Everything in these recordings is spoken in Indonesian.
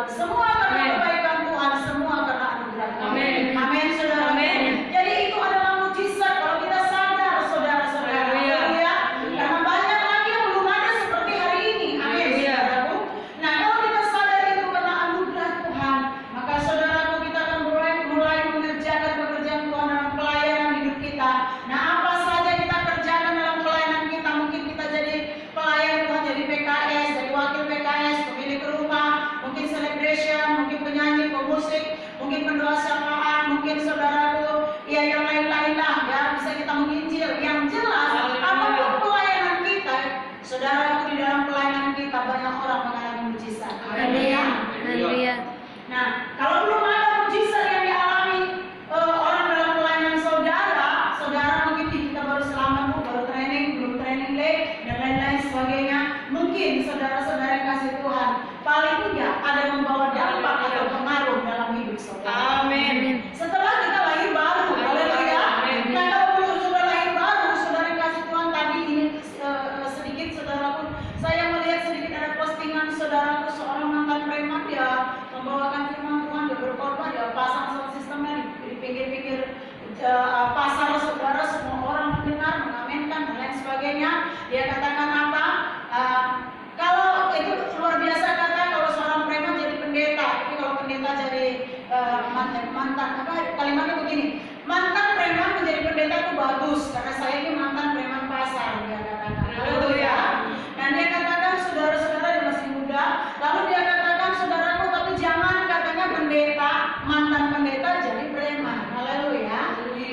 Tuhan, semua karena kebaikan Tuhan, semua karena anugerah Tuhan. Amin. Amin, saudara. Amin. Jadi itu adalah mujizat kalau kita sadar, saudara-saudara. Haleluya. Haleluya. Karena banyak lagi yang belum ada seperti hari ini. Amin, Haleluya. saudaraku. Nah, kalau kita sadar itu karena anugerah Tuhan, maka saudaraku kita akan mulai mengerjakan pekerjaan Tuhan dalam pelayanan hidup kita. Nah, apa saja kita kerjakan dalam pelayanan kita? Mungkin kita jadi pelayan Tuhan, jadi PKS, jadi wakil PKS, pemilik rumah, mungkin celebration, mungkin penyanyi, pemusik, mungkin pendoa syafaat, mungkin saudaraku, ya yang lain-lain lah, ya bisa kita menginjil. Yang jelas, apapun pelayanan kita, saudaraku, di dalam pelayanan kita banyak orang mengalami mujizat. Haleluya. Haleluya. Nah, kalau belum ada mujizat yang dialami orang dalam pelayanan saudara, saudara mungkin kita baru selamat, baru training, belum training day, dan lain-lain sebagainya. Mungkin saudara-saudara yang kasih Tuhan, paling tidak ada membawa dampak atau pengaruh dalam hidup saudara. Amin. Setelah kita lahir baru, haleluya. Nah, kalau belum sudah lahir baru, saudara yang kasih Tuhan, tadi ini sedikit saudaraku, saya melihat sedikit ada postingan saudaraku, seorang mantan preman, dia membawakan firman Tuhan, dia berkorban, dia pasang sound sistemnya di pinggir-pinggir pasar saudara, semua orang mendengar, mengaminkan dan lain sebagainya. Dia katakan apa? Kalau itu luar biasa kata, kalau seorang preman jadi pendeta, tapi kalau pendeta jadi mantan apa kalimatnya begini, mantan preman menjadi pendeta itu bagus karena saya ini mantan preman pasar, dia katakan. Haleluya. Dan dia katakan saudara-saudara, dia masih muda, lalu dia katakan saudaraku, tapi jangan katanya pendeta, mantan pendeta jadi preman. Haleluya.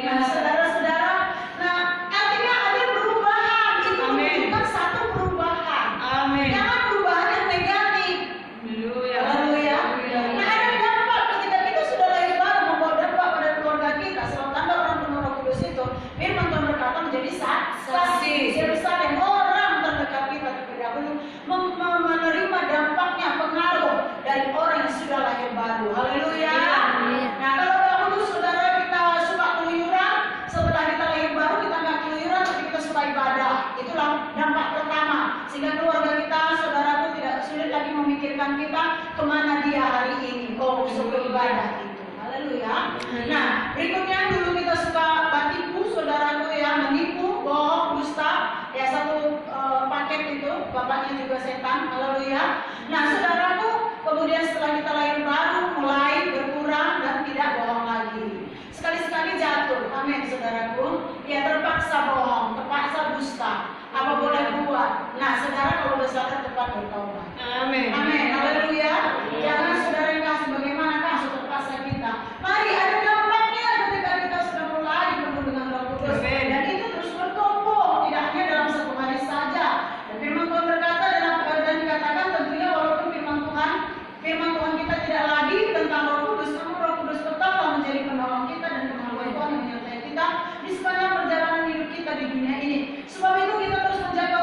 Nah, saudara-saudara, nah artinya ada perubahan, itu menunjukkan satu perubahan. Amin. Jangan perubahan yang negatif. Haleluya. Haleluya. Nah, ada dampak ketika kita sudah lahir baru, membawa dampak pada keluarga kita. Sebab tanda orang penuh Roh Kudus itu, firman Tuhan berkata menjadi saksi. Yerusalem, orang terdekat kita terdahulu menerima dampaknya, pengaruh dari orang yang sudah lahir baru. Haleluya. Nah, kalau dahulu saudara kita suka keluyuran, setelah kita lahir baru kita nggak keluyuran, tapi kita suka ibadah. Itulah dampak pertama. Sehingga keluarga kita, saudaraku, tidak sulit lagi memikirkan kita kemana dia hari ini. Oh, suka ibadah itu. Haleluya. Nah, berikutnya dulu kita suka batipu, saudaraku, ya, menipu, bohong, dusta. Ya, satu paket itu, bapaknya juga setan. Haleluya. Nah, saudaraku, kemudian setelah kita lahir baru, mulai berkurang dan tidak bohong lagi. Sekali-sekali jatuh, amin saudaraku. Ya, terpaksa bohong, terpaksa dusta. Apa boleh buat? Nah, saudara kalau sudah sadar tepat bertobat. Amin. Amin. Haleluya. Jangan saudara yang kasih bagaimana kasus terpaksa kita. Mari ada dampaknya ketika kita sudah mulai penuh dengan Roh Kudus. Amin. Dan itu terus bertumbuh, tidak hanya dalam satu hari saja. Dan firman Tuhan berkata dan dikatakan tentunya walaupun firman Tuhan kita tidak lagi tentang Roh Kudus, namun Roh Kudus tetaplah menjadi penolong kita dan kemampuan Tuhan yang menyertai kita di sepanjang perjalanan hidup kita di dunia ini. Sebab itu kita terus menjaga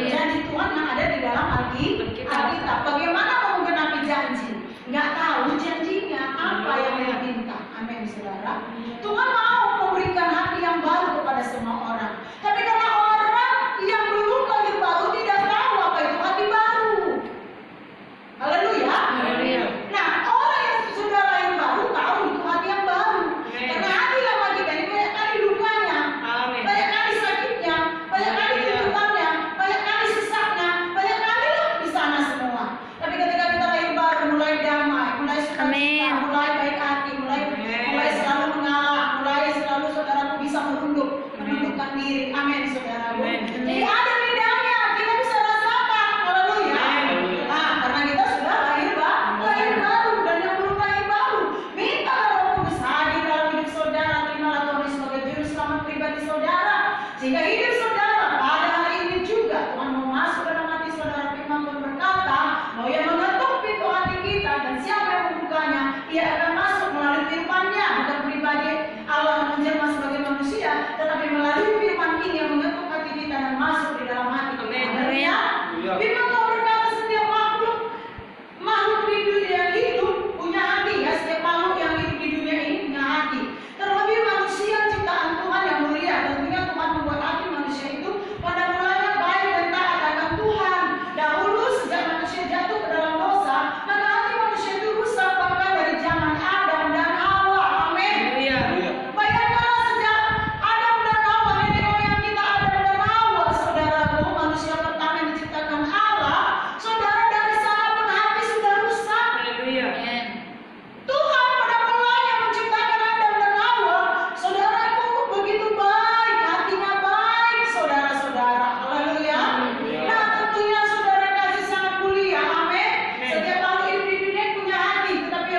janji Tuhan yang ada di dalam Alkitab. Bagaimana mau menggenapi janji? Nggak tahu janjinya apa yang dia minta. Amin, saudara. Tuhan mau memberikan hati yang baru kepada semua orang. Tapi karena orang yang belum lahir baru tidak tahu apa itu hati baru. Haleluya. Nah, orang yang sudah lahir baru tahu itu hati yang baru. Karena hati lama kita ini banyak kali dukanya, banyak kali sakitnya, banyak kali tuntutannya, banyak kali sesaknya, banyak kali lah di sana semua. Tapi ketika kita lahir baru, mulai damai, mulai sukacita, mulai baik hati, mulai selalu mengalah, mulai selalu saudaraku bisa menundukkan diri. Amin, saudaraku. Jadi ada bedanya, kita bisa rasakan. Haleluya. Nah, karena kita sudah lahir baru dan yang belum lahir baru, minta Roh Kudus hadir dalam hidup saudara. Terimalah Tuhan sebagai juru selamat pribadi saudara, sehingga hidup saudara pada hari ini juga Tuhan mau masuk dalam hati saudara. Firman Tuhan berkata bahwa Ia mengetuk pintu hati kita, dan siapa yang membukanya, Ia akan masuk melalui firman-Nya, bukan pribadi Allah yang menjelma sebagai manusia, tetapi melalui firman ini yang mengetuk hati kita dan masuk di dalam hati kita. Haleluya. Firman Tuhan berkata setiap makhluk di dunia yang hidup punya hati, ya. Setiap makhluk yang hidup di dunia ini punya hati. Terlebih manusia ciptaan Tuhan yang mulia. Tentunya Tuhan membuat hati manusia itu pada mulanya baik dan taat akan Tuhan. Dahulu sejak manusia jatuh ke dalam dosa, maka hati manusia itu rusak bahkan dari zaman Adam dan Hawa. Amin. Bayangkanlah sejak Adam dan Hawa, nenek moyang kita Adam dan Hawa, saudaraku, manusia pertama yang diciptakan Allah. Saudara, dari sana pun hati sudah rusak. Tuhan pada mulanya menciptakan Adam dan Hawa, saudaraku, begitu baik, hatinya baik, saudara-saudara. Haleluya. Nah, tentunya saudara kasih sangat mulia. Amin. Setiap makhluk hidup di dunia punya hati, tetapi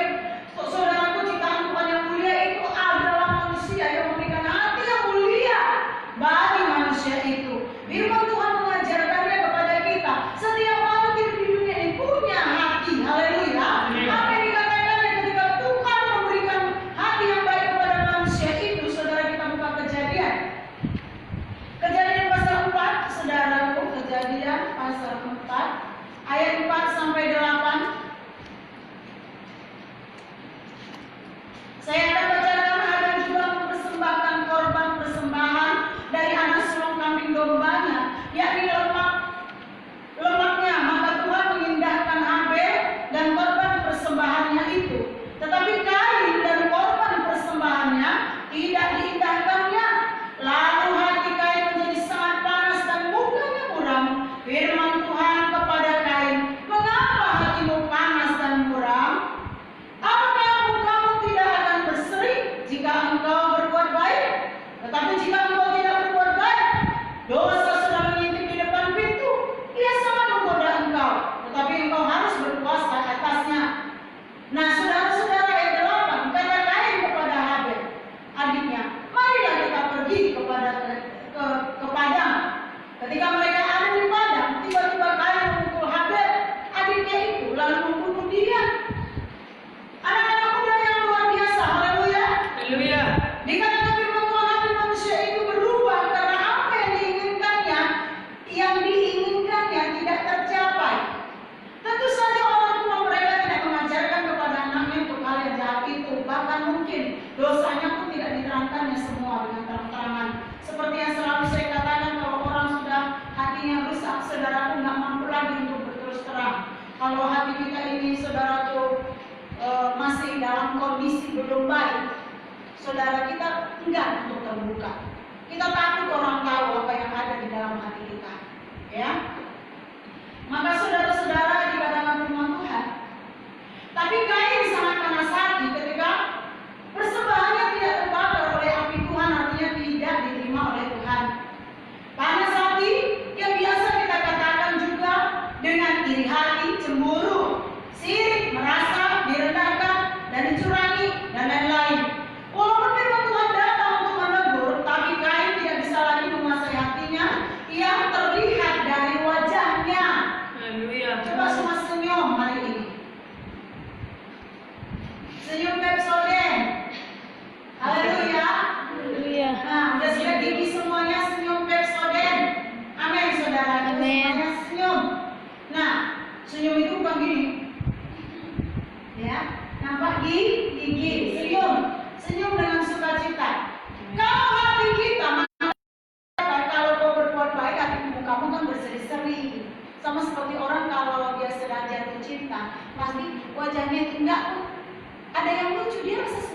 saudaraku, ciptaan Tuhan yang mulia itu adalah manusia yang memberikan hati yang mulia bagi manusia itu. Firman Tuhan mengajarkannya kepada kita. Setiap makhluk hidup di dunia ini punya hati. Haleluya. Apa yang dikatakannya ketika Tuhan memberikan hati yang baik kepada manusia itu, saudara, kita buka Kejadian pasal 4, saudaraku. Kejadian pasal 4 ayat 4 sampai 8. Saya akan bacakan. Adam juga mempersembahkan korban persembahan dari anak sulung kambing dombanya, yakni lemaknya. Maka Tuhan mengindahkan Habel dan korban persembahannya itu, tetapi Kain dan korban persembahannya tidak diindahkannya. Lalu hati Kain menjadi sangat panas dan mukanya muram. Firman Tuhan kepada Kain, "Mengapa hatimu panas dan muram? Apakah mukamu tidak akan berseri jika engkau berbuat baik? Tetapi jika engkau tidak berbuat baik, dosa sudah mengintip di depan pintu. Ia sangat menggoda engkau, tetapi engkau harus berpuasa atasnya." Nah, saudara-saudara, ayat 8, kata Kain kepada Habel, adiknya, "Marilah kita pergi ke padang." Ketika mereka ada di padang, tiba-tiba Kain memukul Habel, adiknya itu, lalu membunuh dia. Anak-anak muda yang luar biasa. Haleluya. Dikatakan firman Tuhan, hati manusia itu berubah karena apa yang diinginkannya tidak tercapai. Tentu saja orang tua mereka tidak mengajarkan kepada anaknya untuk hal yang jahat itu. Bahkan mungkin dosanya pun tidak diterangkannya semua dengan terang-terangan. Seperti yang selalu saya katakan, kalau orang sudah hatinya rusak, saudaraku, nggak mampu lagi untuk berterus terang. Kalau hati kita ini, saudaraku, masih dalam kondisi belum baik, saudara, kita enggan untuk terbuka. Kita takut orang tahu apa yang ada di dalam hati kita, ya. Maka saudara-saudara, dikatakan firman Tuhan, tapi Kain sangat panas hati ketika persembahannya tidak terbakar oleh api Tuhan, artinya tidak diterima oleh Tuhan. Panas hati yang biasa kita katakan juga dengan iri hati, cemburu, sirik, merasa direndahkan dan dicurangi, dan lain-lain. Walaupun firman Tuhan datang untuk menegur, tapi Kain tidak bisa lagi menguasai hatinya yang terlihat dari wajahnya.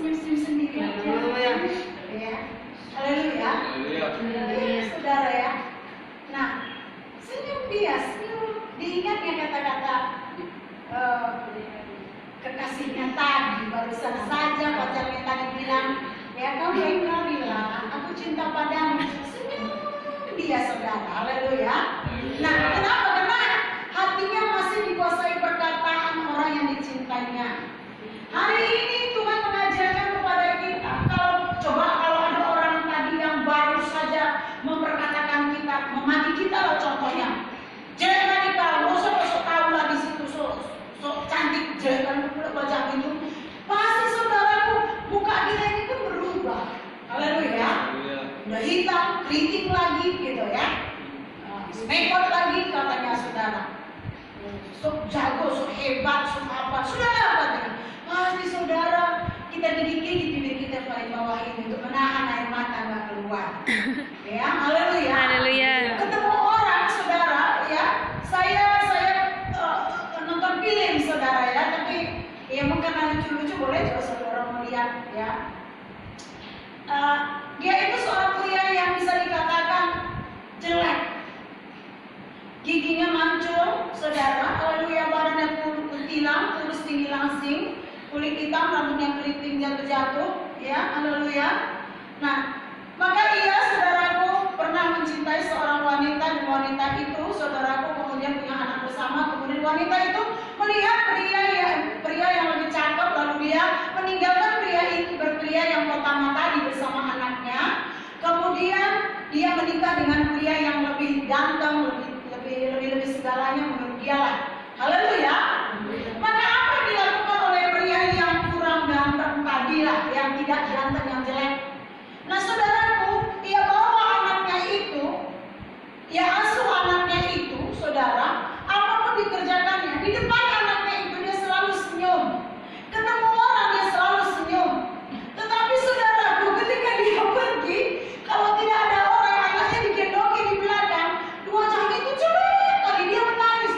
senyum-senyum sendiri aja. Haleluya. Ya. Haleluya. Iya, saudara ya. Nah, senyum dia, senyum. Diingat ya kata-kata kekasihnya tadi, barusan saja pacarnya tadi bilang, ya kau yang bilang, aku cinta padamu. Senyum dia, saudara. Haleluya. Nah, kenapa? Karena hatinya masih dikuasai perkataan orang yang dicintainya. Hari ini Tuhan mengajarkan kepada kita, kalau ada orang tadi yang baru saja memperkatakan kita, memaki kita lah contohnya. Jelek lagi kamu, sok tahu lagi situ, sok cantik jelek kan wajah itu. Pasti saudaraku, muka kita ini pun berubah. Haleluya. Udah hitam, kritik lagi gitu ya. Mekot lagi katanya saudara. Sok jago, sok hebat, sok apa. Saudara apa tadi? Pasti saudara, kita gigit-gigit bibir kita paling bawah ini untuk menahan air mata nggak keluar. Ya, haleluya. Haleluya. Ketemu orang saudara, ya. Saya nonton film saudara ya, tapi ya mungkin lucu-lucu boleh kalau saudara melihat ya. Dia itu seorang pria yang bisa dikatakan jelek. Giginya mancung, saudara, haleluya, badannya kutilang, kurus tinggi langsing, kulit hitam, rambutnya keriting jatuh-jatuh, ya, haleluya. Nah, maka ia, saudaraku, pernah mencintai seorang wanita, dan wanita itu, saudaraku, kemudian punya anak bersama, kemudian wanita itu melihat pria yang lebih cakep, lalu dia meninggalkan pria yang pertama tadi bersama anaknya, kemudian dia menikah dengan pria yang lebih ganteng, lebih segalanya menurut dia lah. Haleluya. Maka apa yang dilakukan oleh pria yang kurang ganteng tadi lah, yang tidak ganteng, yang jelek. Nah saudaraku, ia bawa anaknya itu, ia asuh anaknya itu, saudara, apapun dikerjakannya, di depan anaknya itu dia selalu senyum. Ketemu orang dia selalu senyum. Tetapi saudaraku, ketika dia pergi, kalau tidak ada orang, anaknya digendongi di belakang, wajah itu jelek lagi, dia menangis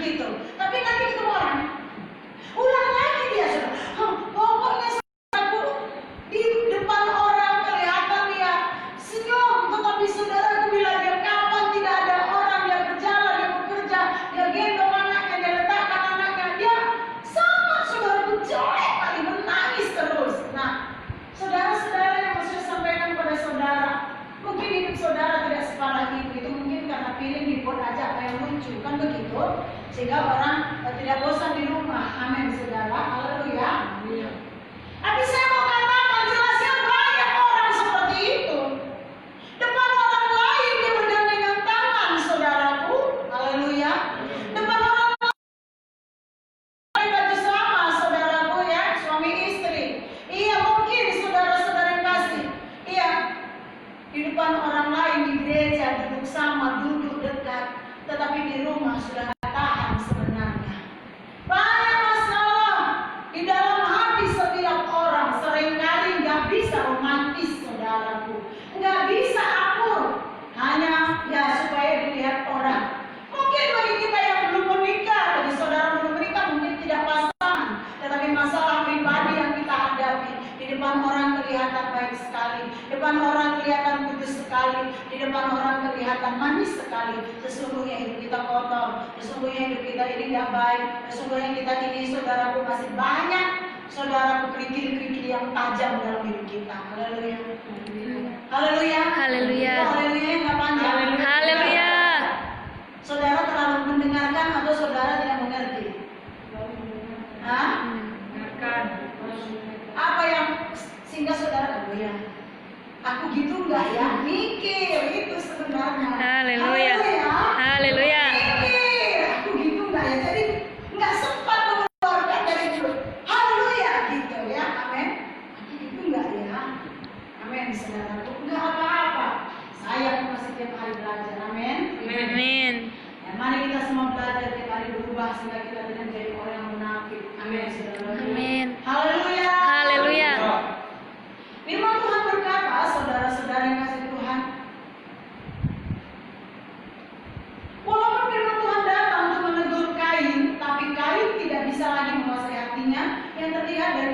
gitu. Tapi nanti ketemu orang, ulang lagi dia sudah. Pokoknya aku di depan orang kelihatan dia senyum, tetapi saudaraku bila dia kapan tidak ada orang, dia berjalan, dia bekerja, dia gendong anaknya, dia letakkan anaknya, dia sama saudaraku jelek kali, menangis terus. Nah, saudara-saudara yang mau saya sampaikan kepada saudara, mungkin hidup saudara tidak separah itu mungkin karena pilih dibuat aja apa yang lucu, kan begitu, sehingga orang tidak bosan di rumah. Amin saudara, haleluya. Tapi saya mau katakan jelasnya banyak orang seperti itu. Depan orang lain dia bergandengan tangan, saudaraku, haleluya. Depan orang lain baju sama, saudaraku ya, suami istri. Iya mungkin saudara-saudara yang kasih, iya. Di depan orang lain di gereja duduk sama, duduk dekat, tetapi di rumah sudah nggak tahan sebenarnya. Banyak masalah di dalam hati setiap orang, seringkali nggak bisa romantis, saudaraku, nggak bisa akur, hanya ya supaya dilihat orang. Mungkin bagi kita yang belum menikah, bagi saudara belum menikah mungkin tidak pasangan, tetapi masalah pribadi yang kita hadapi. Di depan orang kelihatan baik sekali, di depan orang kelihatan kudus sekali, di depan orang kelihatan manis sekali. Sesungguhnya hidup kita kotor, sesungguhnya hidup kita ini tidak baik, sesungguhnya kita ini, saudaraku, masih banyak saudaraku kerikil-kerikil yang tajam dalam hidup kita. Haleluya. Haleluya. Haleluya. Haleluya yang nggak panjang. Haleluya. Saudara terlalu mendengarkan atau saudara tidak mengerti? Hah? Apa yang sehingga saudara, oh ya, aku gitu enggak ya? Mikir itu sebenarnya. Haleluya. Haleluya. Mikir, aku gitu enggak ya? Jadi enggak sempat mengeluarkan dari mulut. Haleluya gitu ya. Amin. Aku gitu enggak ya? Amin saudaraku. Enggak apa-apa. Saya masih tiap hari belajar. Amin. Amin. Ya, mari kita semua belajar tiap hari berubah sehingga kita tidak menjadi orang yang munafik. Amin saudara. Amin. Haleluya. Haleluya. Firman Tuhan berkata, saudara-saudara yang kasih Tuhan, walaupun firman Tuhan datang untuk menegur Kain,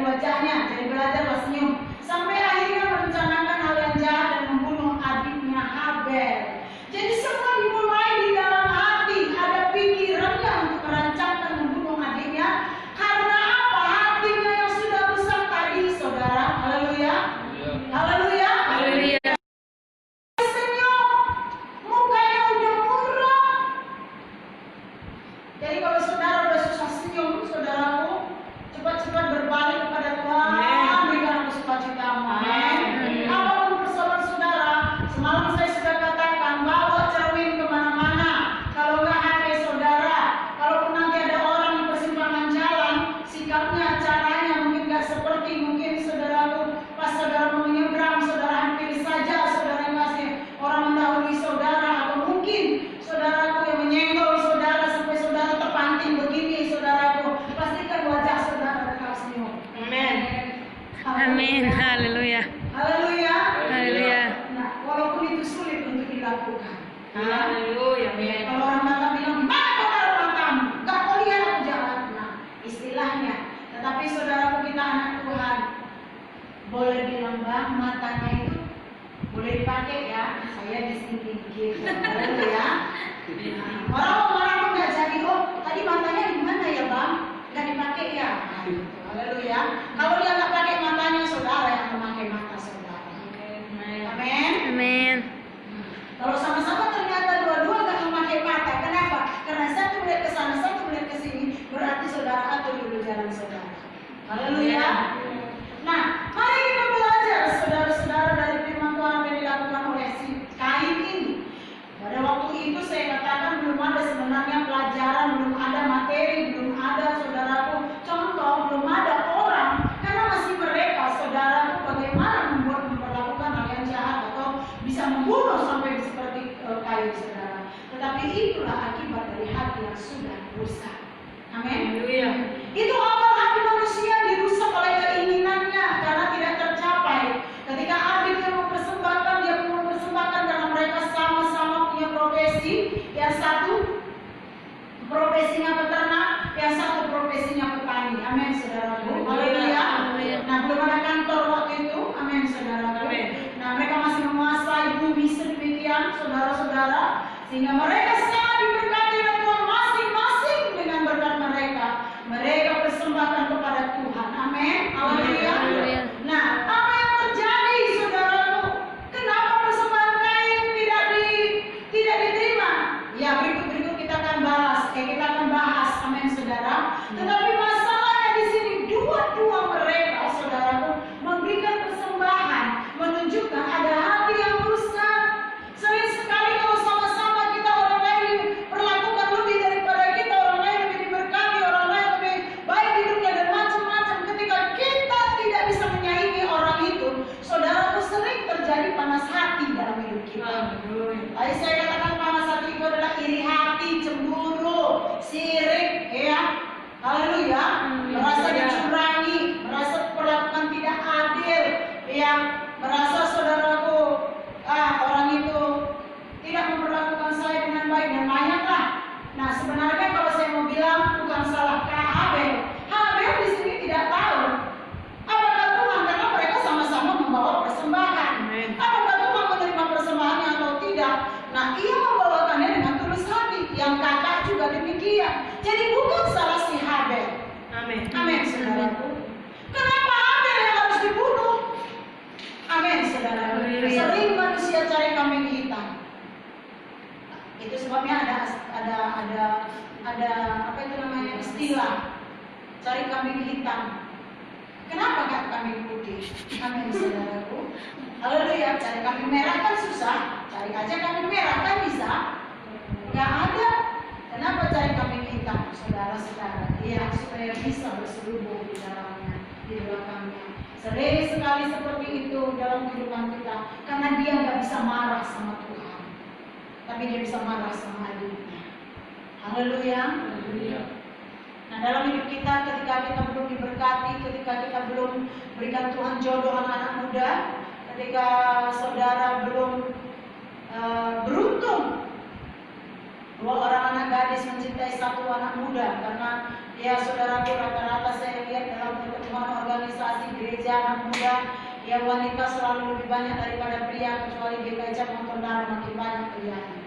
dari wajahnya. Jadi belajarlah senyum. Sampai akhirnya merencanakan hal yang jahat dan membunuh adiknya Habel. Jadi semua dimulai di dalam hati. Ada pikirannya untuk merancangkan membunuh adiknya. Karena apa? Hatinya yang sudah rusak tadi, saudara. Haleluya. Haleluya. Haleluya. Senyum, mukanya udah murung. Jadi kalau saudara udah susah senyum, saudaraku, cepat-cepat berbalik kepada Tuhan. Berikan aku sukacitamu. Amin. Apapun persoalan saudara, semalam saya sudah katakan, bawa cermin kemana-mana. Kalau nggak ada saudara, kalaupun nanti ada orang di persimpangan jalan, sikapnya, caranya mungkin nggak seperti mungkin saudaraku. Pas saudara mau menyeberang, saudara hampiri saja, saudara kasih orang mendahului saudara, atau mungkin saudaraku yang menyenggol saudara sampai saudara terpanting begini, saudaraku, pastikan wajah saudara tetap senyum. Amin. Amin. Haleluya. Haleluya. Haleluya. Nah, walaupun itu sulit untuk dilakukan. Haleluya. Kalau orang mata bilang, mana kau matamu? Gak kau lihat aku jalan. Nah, istilahnya. Tetapi saudaraku, kita anak Tuhan, boleh bilang bang, matanya itu boleh dipakai ya. Saya disingkir. Haleluya. Orang pun nggak jadi. Oh, tadi matanya gimana ya bang? Nggak dipakai ya. Haleluya. Kalau dia nggak pakai matanya, saudara yang memakai mata saudara. Amin. Amin. Kalau sama-sama ternyata dua-dua nggak memakai mata, kenapa? Karena satu melihat ke sana, satu melihat ke sini, berarti saudara atur dulu jalan saudara. Haleluya. Nah, mari kita belajar saudara-saudara dari firman Tuhan yang dilakukan oleh si Kain ini. Pada waktu itu saya katakan belum ada sebenarnya pelajaran, belum ada materi, belum ada saudaraku contoh, belum ada orang, karena masih mereka saudaraku bagaimana memperlakukan hal yang jahat atau bisa membunuh sampai seperti Kain saudara. Tetapi itulah akibat dari hati yang sudah rusak. Amin. Itu awal hati manusia dirusak oleh keinginannya karena tidak tercapai. Ketika Abid yang mempersembahkan, dia mempersembahkan karena mereka sama-sama punya profesi. Yang satu profesinya peternak, yang satu profesinya petani. Amin, saudaraku. Haleluya. Nah, belum ada kantor waktu itu. Amin, saudaraku. Nah, mereka masih menguasai bumi sedemikian, saudara-saudara, sehingga mereka sangat diberkati oleh Tuhan masing-masing dengan berkat mereka. Mereka persembahkan kepada Tuhan. Amin. Haleluya. Nah, apa yang terjadi, saudaraku? Kenapa persembahan Kain tidak diterima? Ya, berikut kita akan bahas. Amin, saudara. Tetapi masalahnya di sini dua-dua mereka, saudaraku, memberikan persembahan, menunjukkan ada hati yang rusak. Sering sekali kalau sama-sama kita orang lain perlakukan lebih daripada kita, orang lain lebih diberkati, orang lain lebih baik hidupnya dan macam-macam. Ketika kita tidak bisa menyaingi orang itu, saudaraku, sering terjadi panas hati dalam hidup kita. Tadi saya katakan panas hati itu adalah iri hati, cemburu, sirik, ya. Haleluya. Merasa dicurangi, merasa perlakuan tidak adil, ya. Merasa saudaraku, orang itu tidak memperlakukan saya dengan baik dan banyaklah. Nah, sebenarnya kalau saya mau bilang bukan salah Habel. Habel di sini tidak tahu apakah Tuhan, karena mereka sama-sama membawa persembahan. Apakah Tuhan menerima persembahannya atau tidak? Nah, ia membawakannya dengan tulus hati. Yang kakak juga demikian. Jadi bukan salah si Habel. Amin. Amin, saudaraku. Kenapa Habel yang harus dibunuh? Amin, saudaraku. Sering manusia cari kambing hitam. Itu sebabnya ada apa itu namanya, istilah cari kambing hitam. Kenapa nggak kambing putih? Amin, saudaraku. Haleluya. Cari kambing merah kan susah. Cari aja kambing merah kan bisa. Nggak ada. Kenapa cari kambing hitam, saudara-saudara? Ya, supaya bisa berselubung di dalamnya, di belakangnya. Sering sekali seperti itu dalam kehidupan kita, karena dia nggak bisa marah sama Tuhan, tapi dia bisa marah sama adiknya. Haleluya. Nah, dalam hidup kita, ketika kita belum diberkati, ketika kita belum berikan Tuhan jodoh anak-anak muda, ketika saudara belum beruntung dua orang anak gadis mencintai satu anak muda, karena Ya saudaraku, rata-rata saya lihat dalam pertemuan organisasi gereja anak muda, ya wanita selalu lebih banyak daripada pria, kecuali di gereja pengkondara makin banyak prianya.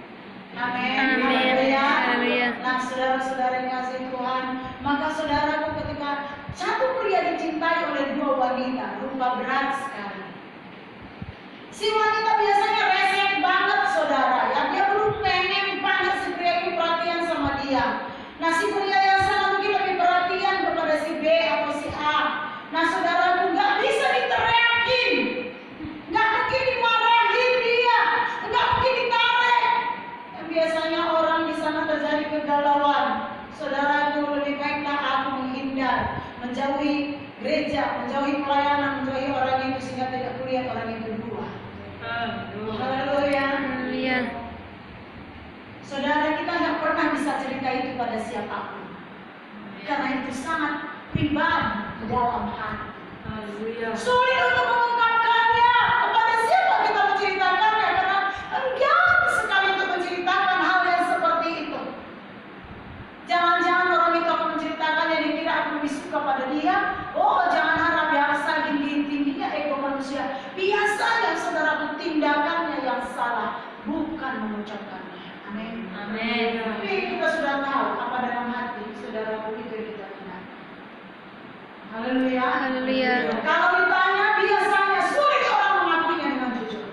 Amin. Amin. Haleluya. Nah, saudara-saudara yang kasih Tuhan, maka saudaraku ketika satu pria dicintai oleh dua wanita, rupa berat sekali. Si wanita biasanya resek banget saudara, ya dia belum pengen banget si pria ini perhatian sama dia. Nah si pria yang sana mungkin lebih perhatian kepada si B atau si A. Nah saudaraku nggak bisa diteriakin, nggak mungkin dimarahin dia, nggak mungkin ditarik. Dan biasanya orang di sana terjadi kegalauan. Saudaraku lebih baiklah aku menghindar, menjauhi gereja, menjauhi pelayanan, menjauhi orang itu sehingga tidak kulihat orang yang kedua. Haleluya. Haleluya. Saudara, kita nggak pernah bisa cerita itu pada siapapun, karena itu sangat pribadi di dalam hati. Haleluya. Sulit untuk mengungkapkannya kepada siapa kita menceritakannya, karena enggan sekali untuk menceritakan hal yang seperti itu. Jangan-jangan orang itu akan menceritakan yang dikira aku lebih suka pada dia. Oh, jangan harap biasa tingginya ego manusia. Biasanya saudara tindakannya yang salah, bukan mengucapkannya. Amin. Amin. Tapi kita sudah tahu apa dalam hati saudara itu yang kita kenal. Haleluya. Haleluya. Kalau ditanya biasanya sulit orang mengakuinya dengan jujur.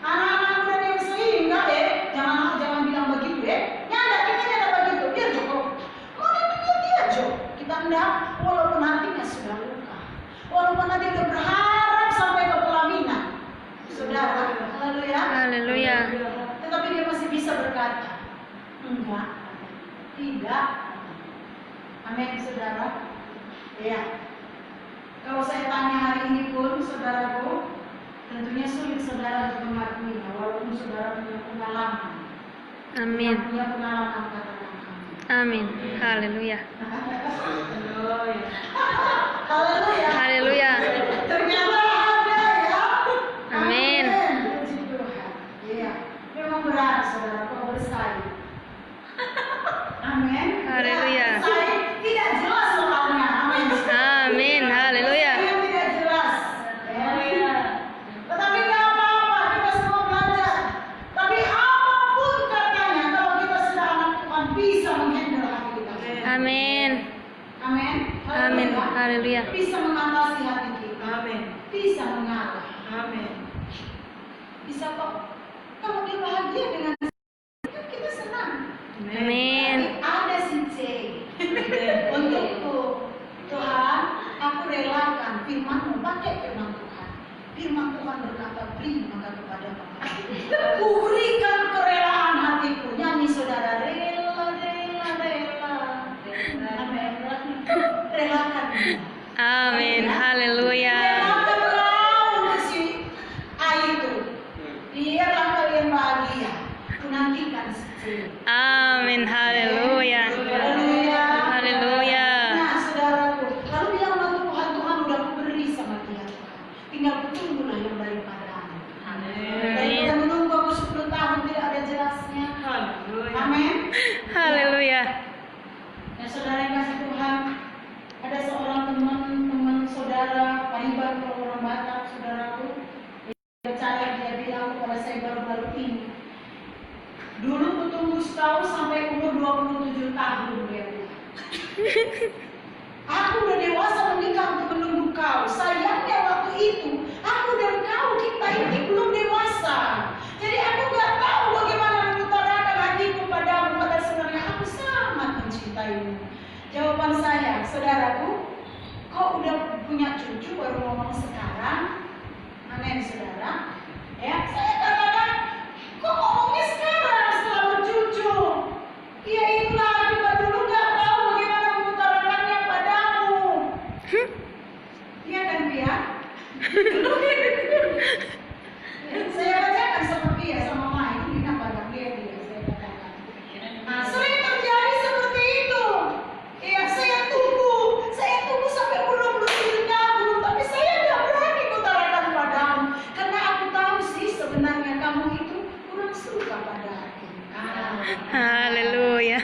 Anak-anak muda yang sehingga jangan bilang begitu nyanda kita nyanda begitu biar cukup. Mau dia jok. Kita hendak walaupun hatinya sudah luka, walaupun nanti dia berharap sampai ke pelaminan. Saudara, haleluya. Haleluya. Tetapi dia masih bisa berkata, enggak, tidak. Amin, saudara. Ya. Kalau saya tanya hari ini pun, saudaraku, tentunya sulit saudara untuk mengakuinya, walaupun saudara punya pengalaman. Amin. Punya pengalaman katakan. Amin. Haleluya. Haleluya. Haleluya. Ternyata ada ya. Amin. Puji Tuhan. Iya. Memang berat saudara kalau bersaing. Amin. Haleluya. Bersaing tidak jelas soalnya. Amin. Amin. Haleluya. Yang tidak jelas. Ya. Tetapi nggak apa-apa, kita semua belajar. Tapi apapun katanya, kalau kita sudah anak Tuhan bisa menghandle hati kita. Amin. Amin. Amin. Haleluya. Bisa mengatasi hati kita. Amin. Bisa mengalah. Amin. Bisa kok. Kalau dia bahagia dengan kan kita senang. Amin. Tapi ada si C untukku. Tuhan, aku relakan firman-Mu, pakai firman Tuhan. Firman Tuhan berkata, beri maka kepada Bapa. Berikan kerelaan hatiku. Nyanyi saudara, rela. Amin. Relakan. Amin. Haleluya. Relakan kau untuk si A itu. Biarlah kalian bahagia. Menantikan si C. Amin. Haleluya. Haleluya. Haleluya. Nah, saudaraku, lalu bilang Tuhan udah beri sama dia. Tinggal tunggulah yang daripada-Mu. Daripada menunggu aku 10 tahun tidak ada jelasnya. Amin. Haleluya. Nah, saudara yang kasih Tuhan, ada seorang teman saudara, Pak Iban, kalau orang Batak, saudaraku, dia percaya, dia bilang kepada saya baru-baru ini. Dulu kutunggu setahun sampai umur 27 tahun, dia bilang. Aku udah dewasa menikah untuk menunggu kau. Sayangnya waktu itu, aku dan kau, kita ini belum dewasa. Jadi aku gak tahu bagaimana mengutarakan hatiku padamu. Padahal sebenarnya aku sangat mencintaimu. Jawaban saya, saudaraku, kau udah punya cucu baru ngomong sekarang. Amin, saudara. Ya, saya katakan, kok ngomongnya sekarang setelah bercucu? Iya itulah akibat dulu gak tahu bagaimana mengutarakannya padamu. Iya kan Pia? Saya bacakan sama Pia sama Mai. Ini apa dia saya katakan. Nah, sering terjadi seperti itu. Iya, saya tunggu sampai 27 tahun, tapi saya tidak berani mengutarakan padamu, karena aku tahu sih sebenarnya kamu itu kurang suka pada aku. Haleluya.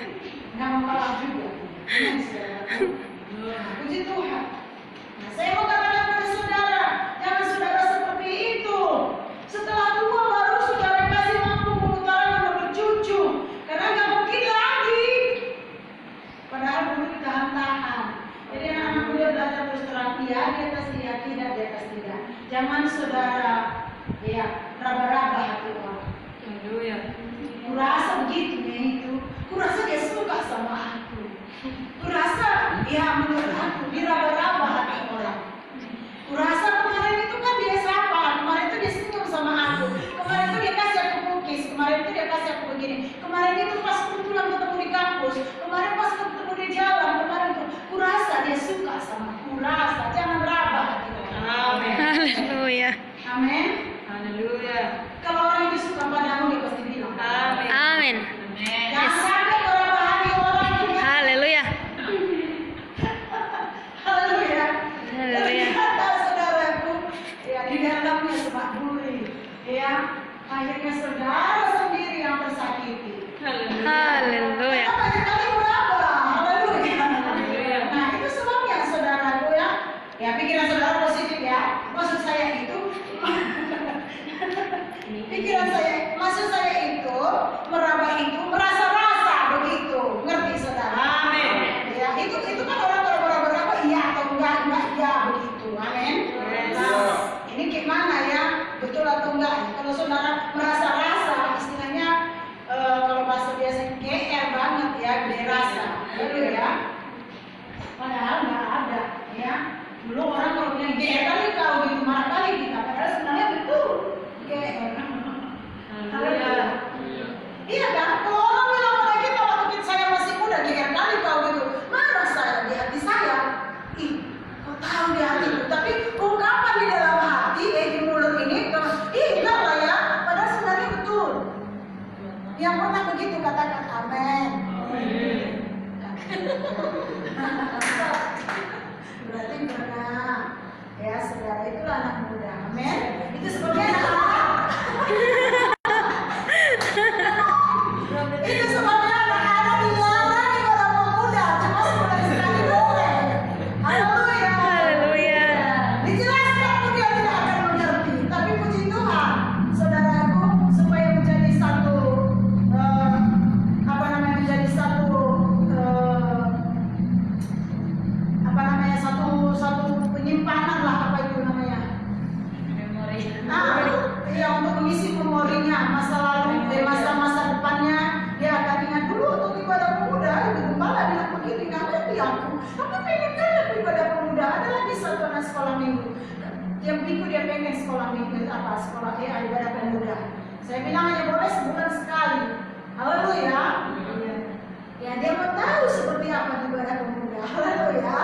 Nggak mau kalah juga. Amin, saudara. Jangan saudara ya raba-raba hati orang. Haleluya. Kurasa begitu ya itu. Kurasa dia suka sama aku. Kurasa ya menurut aku diraba-raba hati orang. Kurasa kemarin itu kan dia sapa, kemarin itu dia senyum sama aku, kemarin itu dia kasih aku cookies, kemarin itu dia kasih aku begini, kemarin itu pas kebetulan ketemu di kampus, kemarin pas ketemu di jalan, kemarin itu kurasa dia suka sama aku. Kurasa, jangan raba hati orang. Amin. Haleluya. Amin. Haleluya. Kalau orang itu suka padamu dia pasti bilang. Amin. Amin. Jangan sampai meraba hati orang. Haleluya. Haleluya. Haleluya. Ternyata saudaraku, ya di dalamnya semak duri, ya akhirnya saudara sendiri yang tersakiti. Haleluya. Karena banyak kali meraba. Haleluya. Nah itu sebabnya saudaraku ya, ya pikiran saudara positif ya. Maksud saya itu, maksud saya itu meraba itu merasa-rasa begitu, ngerti saudara? Amin. Ya itu kan orang kalau meraba-raba iya atau enggak iya begitu. Amin. Nah, ini gimana ya? Betul atau enggak? Kalau saudara merasa-rasa, istilahnya kalau bahasa biasa GR banget ya, gede rasa. Betul ya? Padahal nggak ada ya. Dulu orang kalau bilang GR kali kau gitu, marah kali kita. Padahal sebenarnya betul GR. Haleluya. Iya kan? Kalau orang bilang pada kita waktu saya masih muda GR kali kau gitu, marah saya di hati saya. Ih, kau tahu di hatiku, tapi ungkapan di dalam hati, di mulut ini, enggak lah ya. Padahal sebenarnya betul. Yang pernah begitu katakan amin. Berarti pernah. Ya saudara, itulah anak muda. Amin. Itu sebabnya itu sebabnya anak-anak dilarang ibadah pemuda. Cuma sebulan sekali boleh. Haleluya. Haleluya. Dijelaskan pun dia tidak akan mengerti. Tapi puji Tuhan, saudaraku, supaya menjadi satu menjadi satu satu penyimpanan lah, apa itu namanya? Memori. Nah, ya untuk mengisi memorinya masa lalu, masa-masa depannya dia akan ingat dulu untuk ibadah pemuda itu kepala bilang begini, nggak ngerti aku pengen kan aku ibadah pemuda. Ada lagi satu anak sekolah minggu, tiap minggu dia pengen sekolah minggu sekolah ibadah pemuda. Saya bilang hanya boleh sebulan sekali. Haleluya. Ya dia mau tahu seperti apa ibadah pemuda. Haleluya.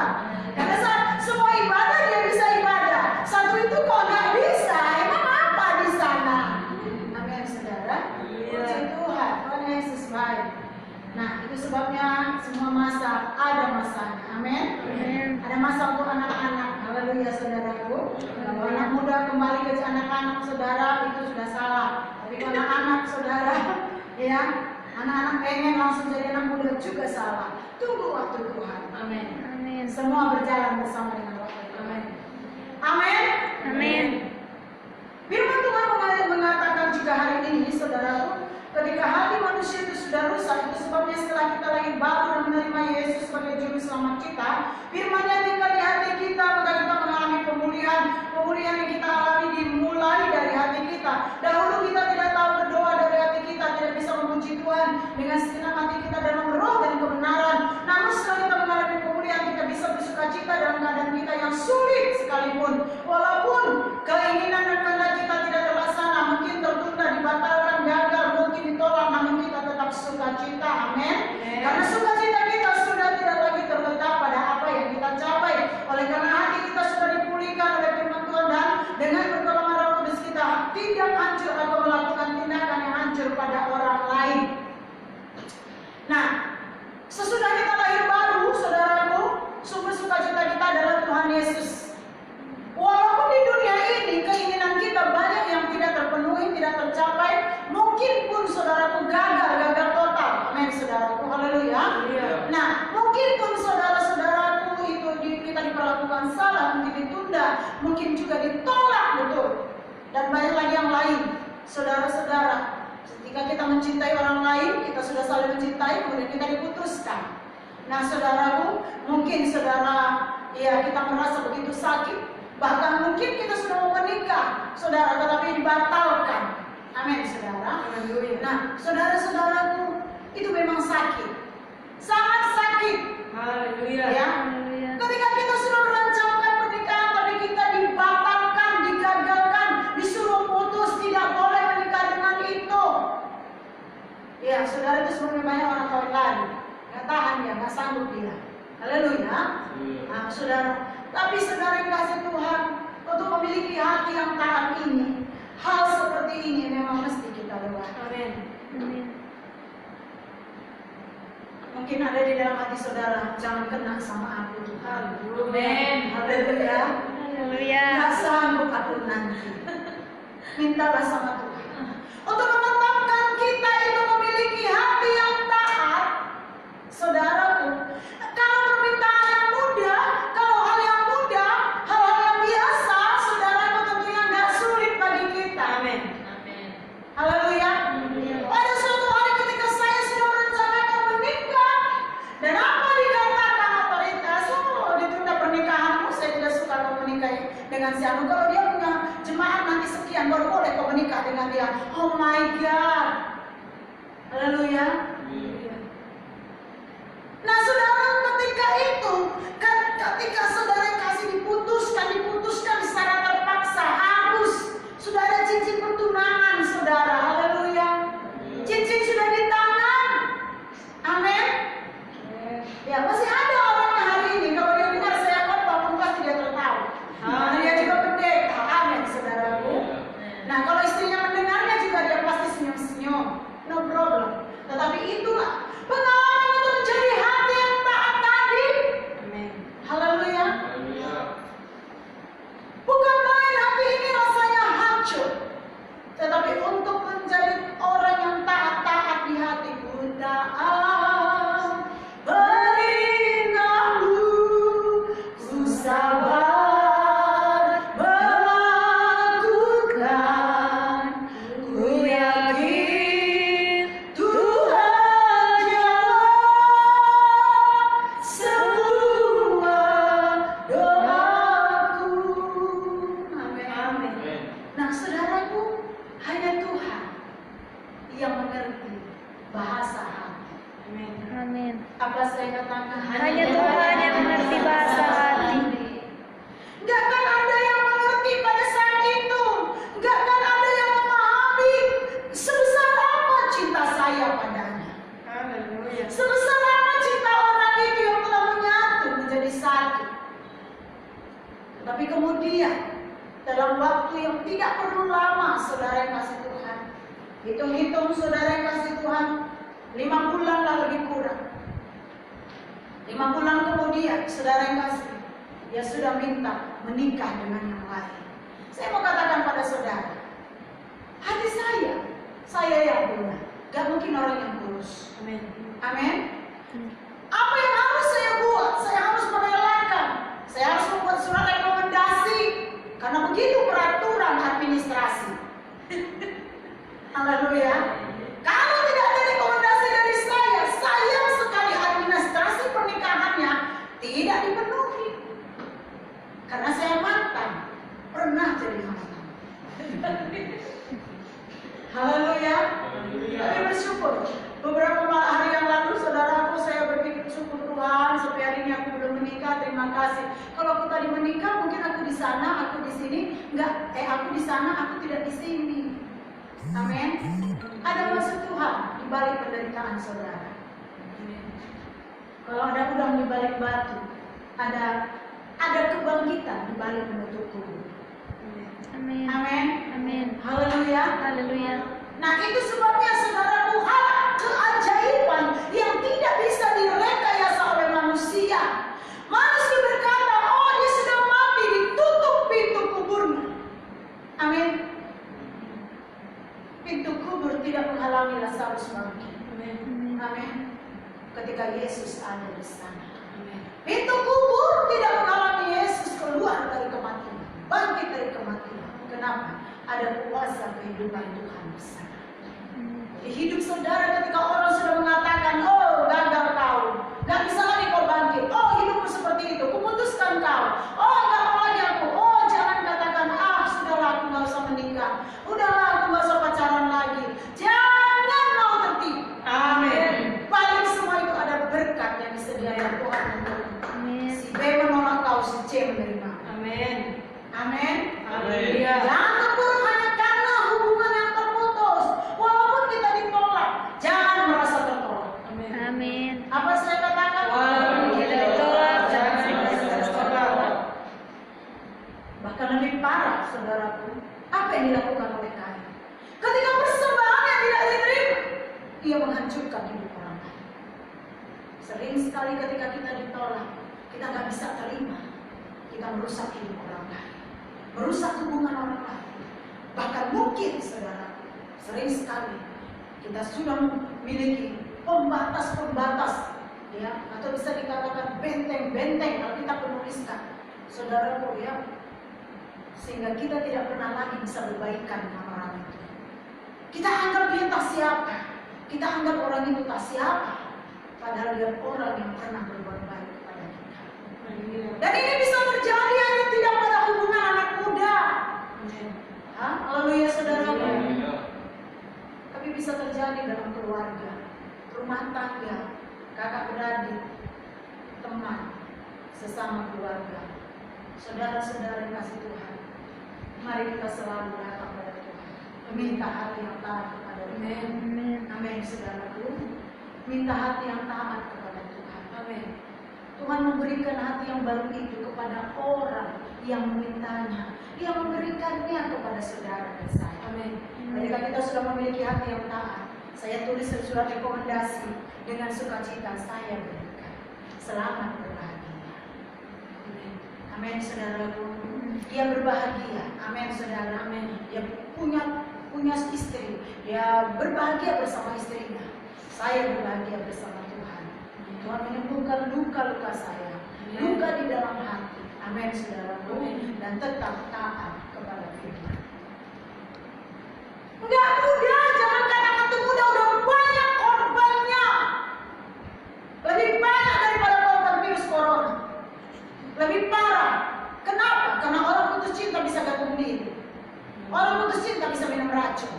Karena semua ibadah dia bisa ibadah. Satu itu kok nggak bisa, emang apa di sana? Amin saudara. Puji Tuhan, Tuhan Yesus baik. Nah itu sebabnya semua masa ada masanya. Amin. Ada masa untuk anak-anak. Haleluya saudaraku. Kalau anak muda kembali ke anak-anak saudara itu sudah salah. Tapi kalau anak-anak saudara ya, anak-anak pengen langsung jadi anak muda juga salah. Tunggu waktu Tuhan. Amin. Amin. Semua berjalan bersama dengan waktu. Amin. Amin. Amin. Firman Tuhan mengatakan juga hari ini, saudaraku, ketika hati manusia itu sudah rusak, itu sebabnya setelah kita lahir baru dan menerima Yesus sebagai juru selamat kita, firman-Nya tinggal di hati kita, maka kita mengalami pemulihan yang kita alami dimulai dari hati kita. Dahulu kita tidak tahu berdoa dari hati kita, tidak bisa memuji Tuhan dengan segenap hati kita dalam roh dan kebenaran. Namun setelah kita mengalami pemulihan, kita bisa bersukacita dalam keadaan kita yang sulit sekalipun. Walaupun keinginan dan kehendak kita tidak terlaksana, mungkin tertunda, dibatalkan, gagal, mungkin ditolak, namun kita tetap sukacita. Amin. Karena sukacita kita sudah tidak lagi terletak pada apa yang kita capai. Oleh karena hati kita sudah dipulihkan oleh firman Tuhan, dan dengan pertolongan Roh Kudus kita tidak hancur atau melakukan tindakan yang hancur pada orang lain. Nah, sesudah kita lahir baru, saudaraku, sumber sukacita kita adalah Tuhan Yesus. Walaupun di dunia ini keinginan kita banyak yang tidak terpenuhi, tidak tercapai, mungkin pun saudaraku gagal total. Amin saudaraku, haleluya. Nah, mungkin pun saudara-saudaraku itu kita diperlakukan salah, mungkin ditunda, mungkin juga ditolak betul. Dan banyak lagi yang lain, saudara-saudara. Ketika kita mencintai orang lain, kita sudah saling mencintai, kemudian kita diputuskan. Nah, saudaraku, mungkin saudara, ya kita merasa begitu sakit. Bahkan mungkin kita sudah mau menikah. saudara, tetapi dibatalkan. Amin, saudara. Nah, saudara-saudaraku, itu memang sakit, sangat sakit. Haleluya. Ya, Haleluya. ketika kita sudah merancangkan pernikahan, tapi kita dibatalkan, digagalkan, disuruh putus, tidak boleh menikah dengan itu. Ya, saudara, itu sebenarnya banyak orang kawin lagi, nggak tahan dia, nggak sanggup dia. Haleluya. Nah, saudara, tapi saudara yang kasih Tuhan, untuk memiliki hati yang taat ini, hal seperti ini memang mesti kita lewati. Amin. Amin. Mungkin ada di dalam hati saudara, jangan kena sama aku Tuhan. Amin. Haleluya. Haleluya. Nggak sanggup aku nanti. Mintalah sama Tuhan untuk menetapkan kita itu memiliki hati yang taat. Saudaraku, kalau permintaan yang mudah, kalau hal yang mudah, hal-hal yang biasa, saudaraku tentunya nggak sulit bagi kita. Amin. Haleluya. Pada suatu hari ketika saya sudah merencanakan menikah, dan apa dikatakan otoritas, oh ditunda pernikahanmu, saya tidak suka kau menikah dengan si anu. Kalau dia punya jemaat nanti sekian, baru boleh kau menikah dengan dia. Oh my God. Haleluya. Nah, saudara, ketika itu, ketika saudara kasih diputuskan secara terpaksa, harus sudah ada cincin pertunangan, saudara. Haleluya. Cincin sudah di tangan. Amin. Ya, masih ada orangnya hari ini. Kalau dia dengar saya khotbah pun pasti dia tertawa. Nah, dia juga pendeta. Amin, saudaraku. Nah, kalau istrinya mendengarnya juga dia pasti senyum-senyum. No problem. Tetapi itulah pengalaman untuk menjadi hati yang taat tadi. Amin. Haleluya. Bukan main hati ini rasanya hancur, tetapi untuk menjadi orang yang taat di hatiku, taat beringatmu, ku sabar melakukan, ku yakin Tuhan jawab semua doaku. Amin. Nah, saudaraku, hanya Tuhan yang mengerti bahasa hati. Amin. Amin. Apa saya katakan? Hanya Tuhan yang mengerti bahasa hati. Gak kan ada yang mengerti pada saat itu. Gak kan ada yang memahami sebesar apa cinta saya padanya. Haleluya. Sebesar apa cinta orang itu yang telah menyatu menjadi satu. Tapi kemudian dalam waktu yang tidak perlu lama, saudara yang kasih Tuhan, hitung-hitung saudara yang kasih Tuhan, 5 bulan lah lebih kurang. 5 bulan kemudian, saudara yang kasih, dia sudah minta menikah dengan yang lain. Saya mau katakan pada saudara, hati saya yang benar, gak mungkin orang yang tulus. Amin. Amin. Apa yang harus saya buat? Saya harus merelakan. Saya harus membuat surat rekomendasi. Karena begitu peraturan administrasi. Haleluya. Kalau tidak ada rekomendasi dari saya, sayang sekali administrasi pernikahannya tidak dipenuhi. Karena saya mantan, pernah jadi mantan. Haleluya. Tapi bersyukur. Beberapa hari yang lalu, saudaraku, saya berpikir syukur Tuhan, sampai hari ini aku belum menikah. Terima kasih. Kalau aku tadi menikah, mungkin aku di sana, aku di sini. Aku di sana, aku tidak di sini. Amin. Ada maksud Tuhan di balik penderitaan saudara. Kalau ada udang di balik batu, ada kebangkitan di balik penutup kubur. Amin. Amin. Amin. Haleluya. Haleluya. Nah, itu sebabnya saudaraku, hal keajaiban yang tidak bisa direkayasa oleh manusia. Manusia berkata, oh dia sudah mati, ditutup pintu kuburnya. Amin. Pintu kubur tidak menghalangi Lazarus bangkit. Amin. Ketika Yesus ada di sana. Amin. Pintu kubur tidak menghalangi Yesus keluar dari kematian, bangkit dari kematian. Kenapa? Ada kuasa kehidupan Tuhan di sana. Di hidup saudara, ketika orang sudah mengatakan, oh gagal kau, gak bisa lagi kau bangkit, oh hidupmu seperti itu, kuputuskan kau, oh gak mau lagi aku, oh jangan katakan, sudahlah aku gak usah saudaraku, apa yang dilakukan oleh Kain? Ketika persembahannya tidak diterima, ia menghancurkan hidup orang lain. Sering sekali ketika kita ditolak, kita nggak bisa terima, kita merusak hidup orang lain, merusak hubungan orang lain. Bahkan mungkin saudara, sering sekali kita sudah memiliki pembatas-pembatas, ya, atau bisa dikatakan benteng-benteng Alkitab menuliskan, saudaraku, ya, sehingga kita tidak pernah lagi bisa berbaikan dengan orang itu. Kita anggap dia tak siapa, kita anggap orang itu tak siapa, padahal dia orang yang pernah berbuat baik kepada kita. Dan ini bisa terjadi hanya tidak pada hubungan anak muda. Haleluya saudaraku. Tapi bisa terjadi dalam keluarga, rumah tangga, kakak beradik, teman, sesama keluarga, saudara-saudara yang kasih Tuhan. Mari kita selalu datang pada Tuhan, meminta hati yang taat kepada Tuhan. Amin saudaraku. Minta hati yang taat kepada Tuhan. Amin. Tuhan memberikan hati yang baru itu kepada orang yang memintanya, yang memberikannya kepada saudara dan saya. Amin. Ketika kita sudah memiliki hati yang taat, saya tulis surat rekomendasi dengan sukacita saya berikan. Selamat berbahagia. Amin. Amin saudaraku. Dia berbahagia. Amin saudara. Amin. Dia punya istri. Dia berbahagia bersama istrinya. Saya berbahagia bersama Tuhan. Tuhan menyembuhkan luka-luka saya, luka di dalam hati. Amin saudaraku. Dan tetap taat kepada firman. Enggak mudah, jangan katakan itu mudah, udah banyak korbannya. Lebih banyak daripada korban virus corona. Lebih parah. Kenapa? Karena orang putus cinta bisa gantung diri. Orang putus cinta bisa minum racun.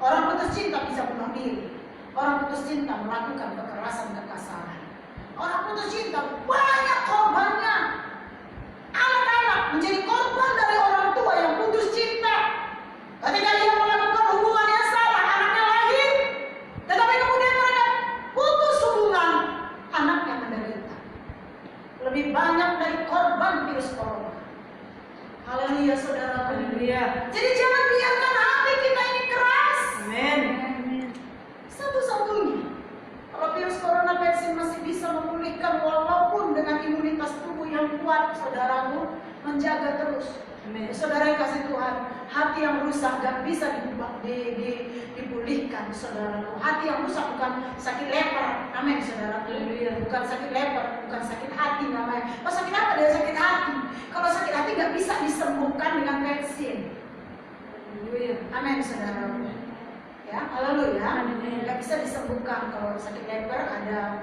Orang putus cinta bisa bunuh diri. Orang putus cinta melakukan kekerasan, kekasaran. Orang putus cinta banyak korbannya. Anak-anak menjadi korban dari orang tua yang putus cinta. Ketika dia melakukan hubungan yang salah, anaknya lahir. Tetapi kemudian mereka putus hubungan, anaknya menderita. Lebih banyak dari korban virus corona. Haleluya saudara. Haleluya. Jadi jangan biarkan hati kita ini keras. Amin. Satu-satunya, kalau virus corona vaksin masih bisa memulihkan walaupun dengan imunitas tubuh yang kuat, saudaramu menjaga terus. Amin. Saudara yang kasih Tuhan, hati yang rusak gak bisa dipulihkan, saudaraku. Hati yang rusak bukan sakit leper, amin saudara. Bukan sakit leper, bukan sakit hati namanya. Oh sakit apa? Dia sakit hati. Kalau sakit hati gak bisa disembuhkan dengan vaksin. Amin saudaraku. Ya, haleluya. Gak bisa disembuhkan. Kalau sakit leper ada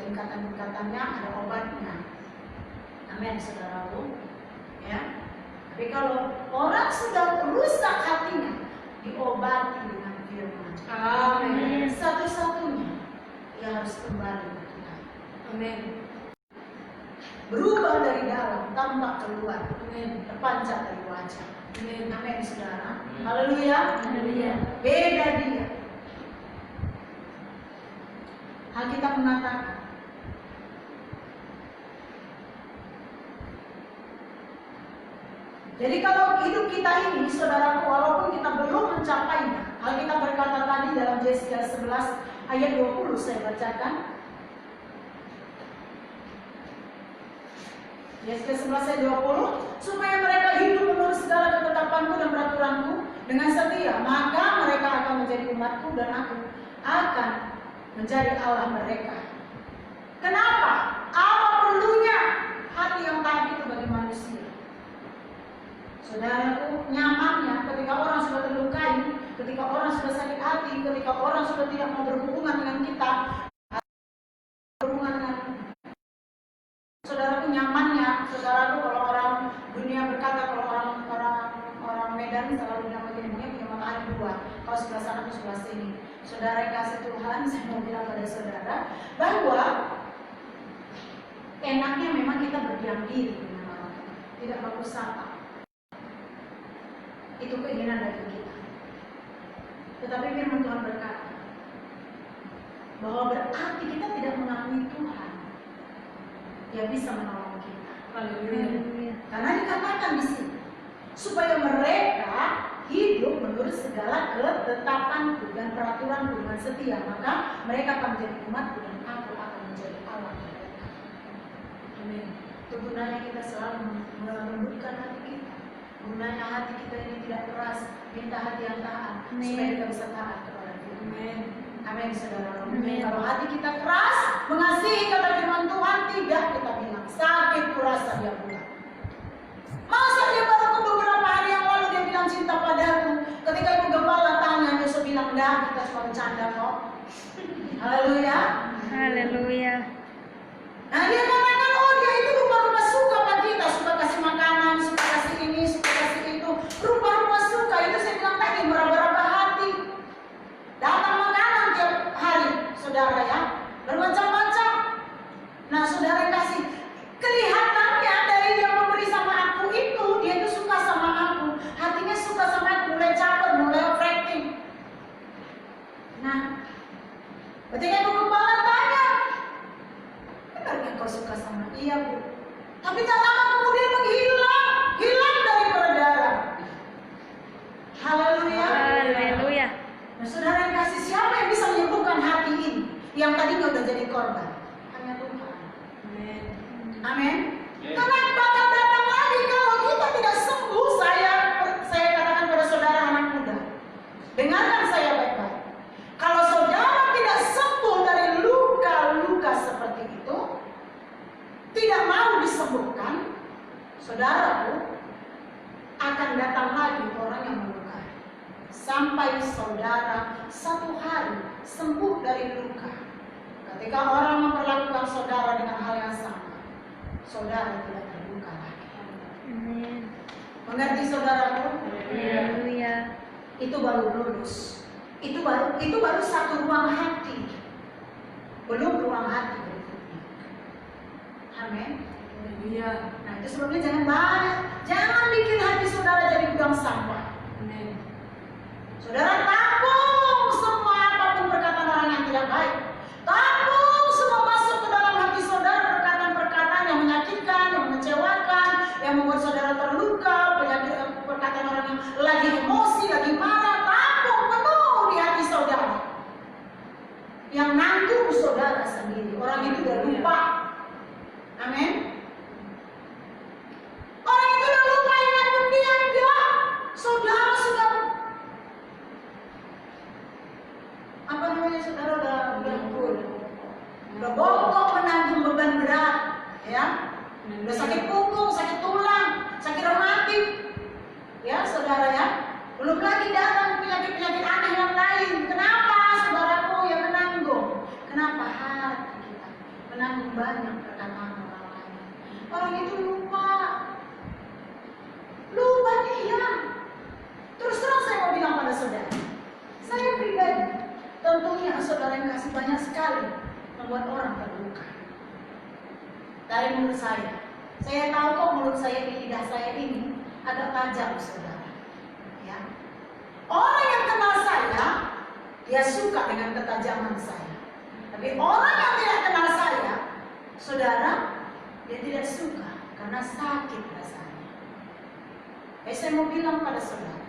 tingkatan-tingkatannya, ada obatnya. Amin saudaraku. Ya. Tapi kalau orang sudah rusak hatinya, diobati dengan firman. Amin. Satu-satunya ia harus kembali ke Tuhan. Amin. Berubah dari dalam, tampak keluar. Amin. Terpancar dari wajah. Amin. Amin saudara. Haleluya. Haleluya. Beda dia. Alkitab mengatakan, jadi kalau hidup kita ini, saudaraku, walaupun kita belum mencapainya, Alkitab berkata tadi dalam Yesaya 11 ayat 20, saya bacakan. Yesaya 11 ayat 20, supaya mereka hidup menurut segala ketetapanku dan peraturanku dengan setia, maka mereka akan menjadi umatku dan aku akan menjadi Allah mereka. Kenapa? Apa perlunya hati yang taat itu bagi manusia? Saudaraku, nyamannya ketika orang sudah terlukai, ketika orang sudah sakit hati, ketika orang sudah tidak mau berhubungan dengan kita, berhubungan dengan saudaraku, nyamannya, saudaraku, kalau orang dunia berkata, kalau orang Medan selalu bilang begini, mungkin punya matahari dua, kalau sebelah sana atau sebelah sini. Saudara yang kasih Tuhan, saya mau bilang pada saudara bahwa enaknya memang kita berdiam diri dengan orang, tidak bagus sapa. Itu keinginan dari kita. Tetapi firman Tuhan berkata bahwa berarti kita tidak mengakui Tuhan yang bisa menolong kita. Haleluya. Karena dikatakan di sini, supaya mereka hidup menurut segala ketetapanku dan peraturanku dengan setia, maka mereka akan menjadi umatku dan aku akan menjadi Allah mereka. Amin. Gunanya kita selalu melembutkan hati kita. Gunanya hati kita ini tidak keras, minta hati yang taat, supaya kita bisa taat kepada Tuhan. Amin. Amin, saudara. Amin. Kalau hati kita keras, mengasihi kata firman Tuhan, tidak kita bilang sakit kurasa dia pulang. Masa dia baru ke beberapa hari yang lalu dia bilang cinta padaku. Ketika ibu gembala tanya, dia bilang, "Dah, kita cuma bercanda kok." Haleluya. Haleluya. Nah dia katakan, oh dia itu rupa-rupa suka pada kita, suka kasih makanan, suka kasih ini, suka kasih itu. Rupa-rupa suka, itu saya bilang tadi, meraba-raba hati. Datang makanan tiap hari, saudara ya, bermacam-macam. Nah saudara kasih, kelihatannya dari dia memberi sama aku itu, dia itu suka sama aku, hatinya suka sama aku, mulai caper, mulai overacting. Nah, ketika ibu gembala tanya, benarkah kau suka sama dia, Bu? Tapi tak lama kemudian hilang dari peredaran. Haleluya. Haleluya. Nah, saudara yang kasih, siapa yang bisa menyembuhkan hati ini yang tadinya udah jadi korban? Hanya Tuhan. Amin. Amin. Kenapa akan datang lagi kalau kita tidak sembuh? Saya katakan pada saudara anak muda, dengarkan saya baik-baik. Kalau saudara tidak sembuh dari luka-luka seperti itu, tidak mau disembuhkan, saudaraku, akan datang lagi orang yang melukai. Sampai saudara satu hari sembuh dari luka. Ketika orang memperlakukan saudara dengan hal yang sama, saudara tidak terluka lagi. Amin. Mengerti saudaraku? Haleluya. Itu baru lulus. Itu baru satu ruang hati. Belum ruang hati berikutnya. Amin. Haleluya. Nah itu sebabnya jangan bikin hati saudara jadi gudang sampah. Amin. Saudara tampung semua apapun perkataan orang yang tidak baik. Tampung semua masuk ke dalam hati saudara perkataan-perkataan yang menyakitkan, yang mengecewakan, yang membuat saudara terluka, perkataan orang yang lagi emosi, lagi marah. Tampung penuh di hati saudara. Yang nanggung saudara sendiri. Orang itu udah lupa. Amin. Orang itu udah lupa ingat dia enggak. Saudara sudah saudara udah bongkok menanggung beban berat, ya. Udah sakit punggung, sakit tulang, sakit rematik, ya saudara ya. Belum lagi datang penyakit-penyakit aneh yang lain. Kenapa saudaraku yang menanggung? Kenapa hati kita menanggung banyak perkataan orang lain? Orang itu lupa dia. Terus terang saya mau bilang pada saudara, saya pribadi, tentunya saudara yang kasih banyak sekali membuat orang terluka. Dari mulut saya tahu kok mulut saya di lidah saya ini agak tajam saudara. Ya. Orang yang kenal saya, dia suka dengan ketajaman saya. Tapi orang yang tidak kenal saya, saudara, dia tidak suka karena sakit rasanya. Saya mau bilang pada saudara,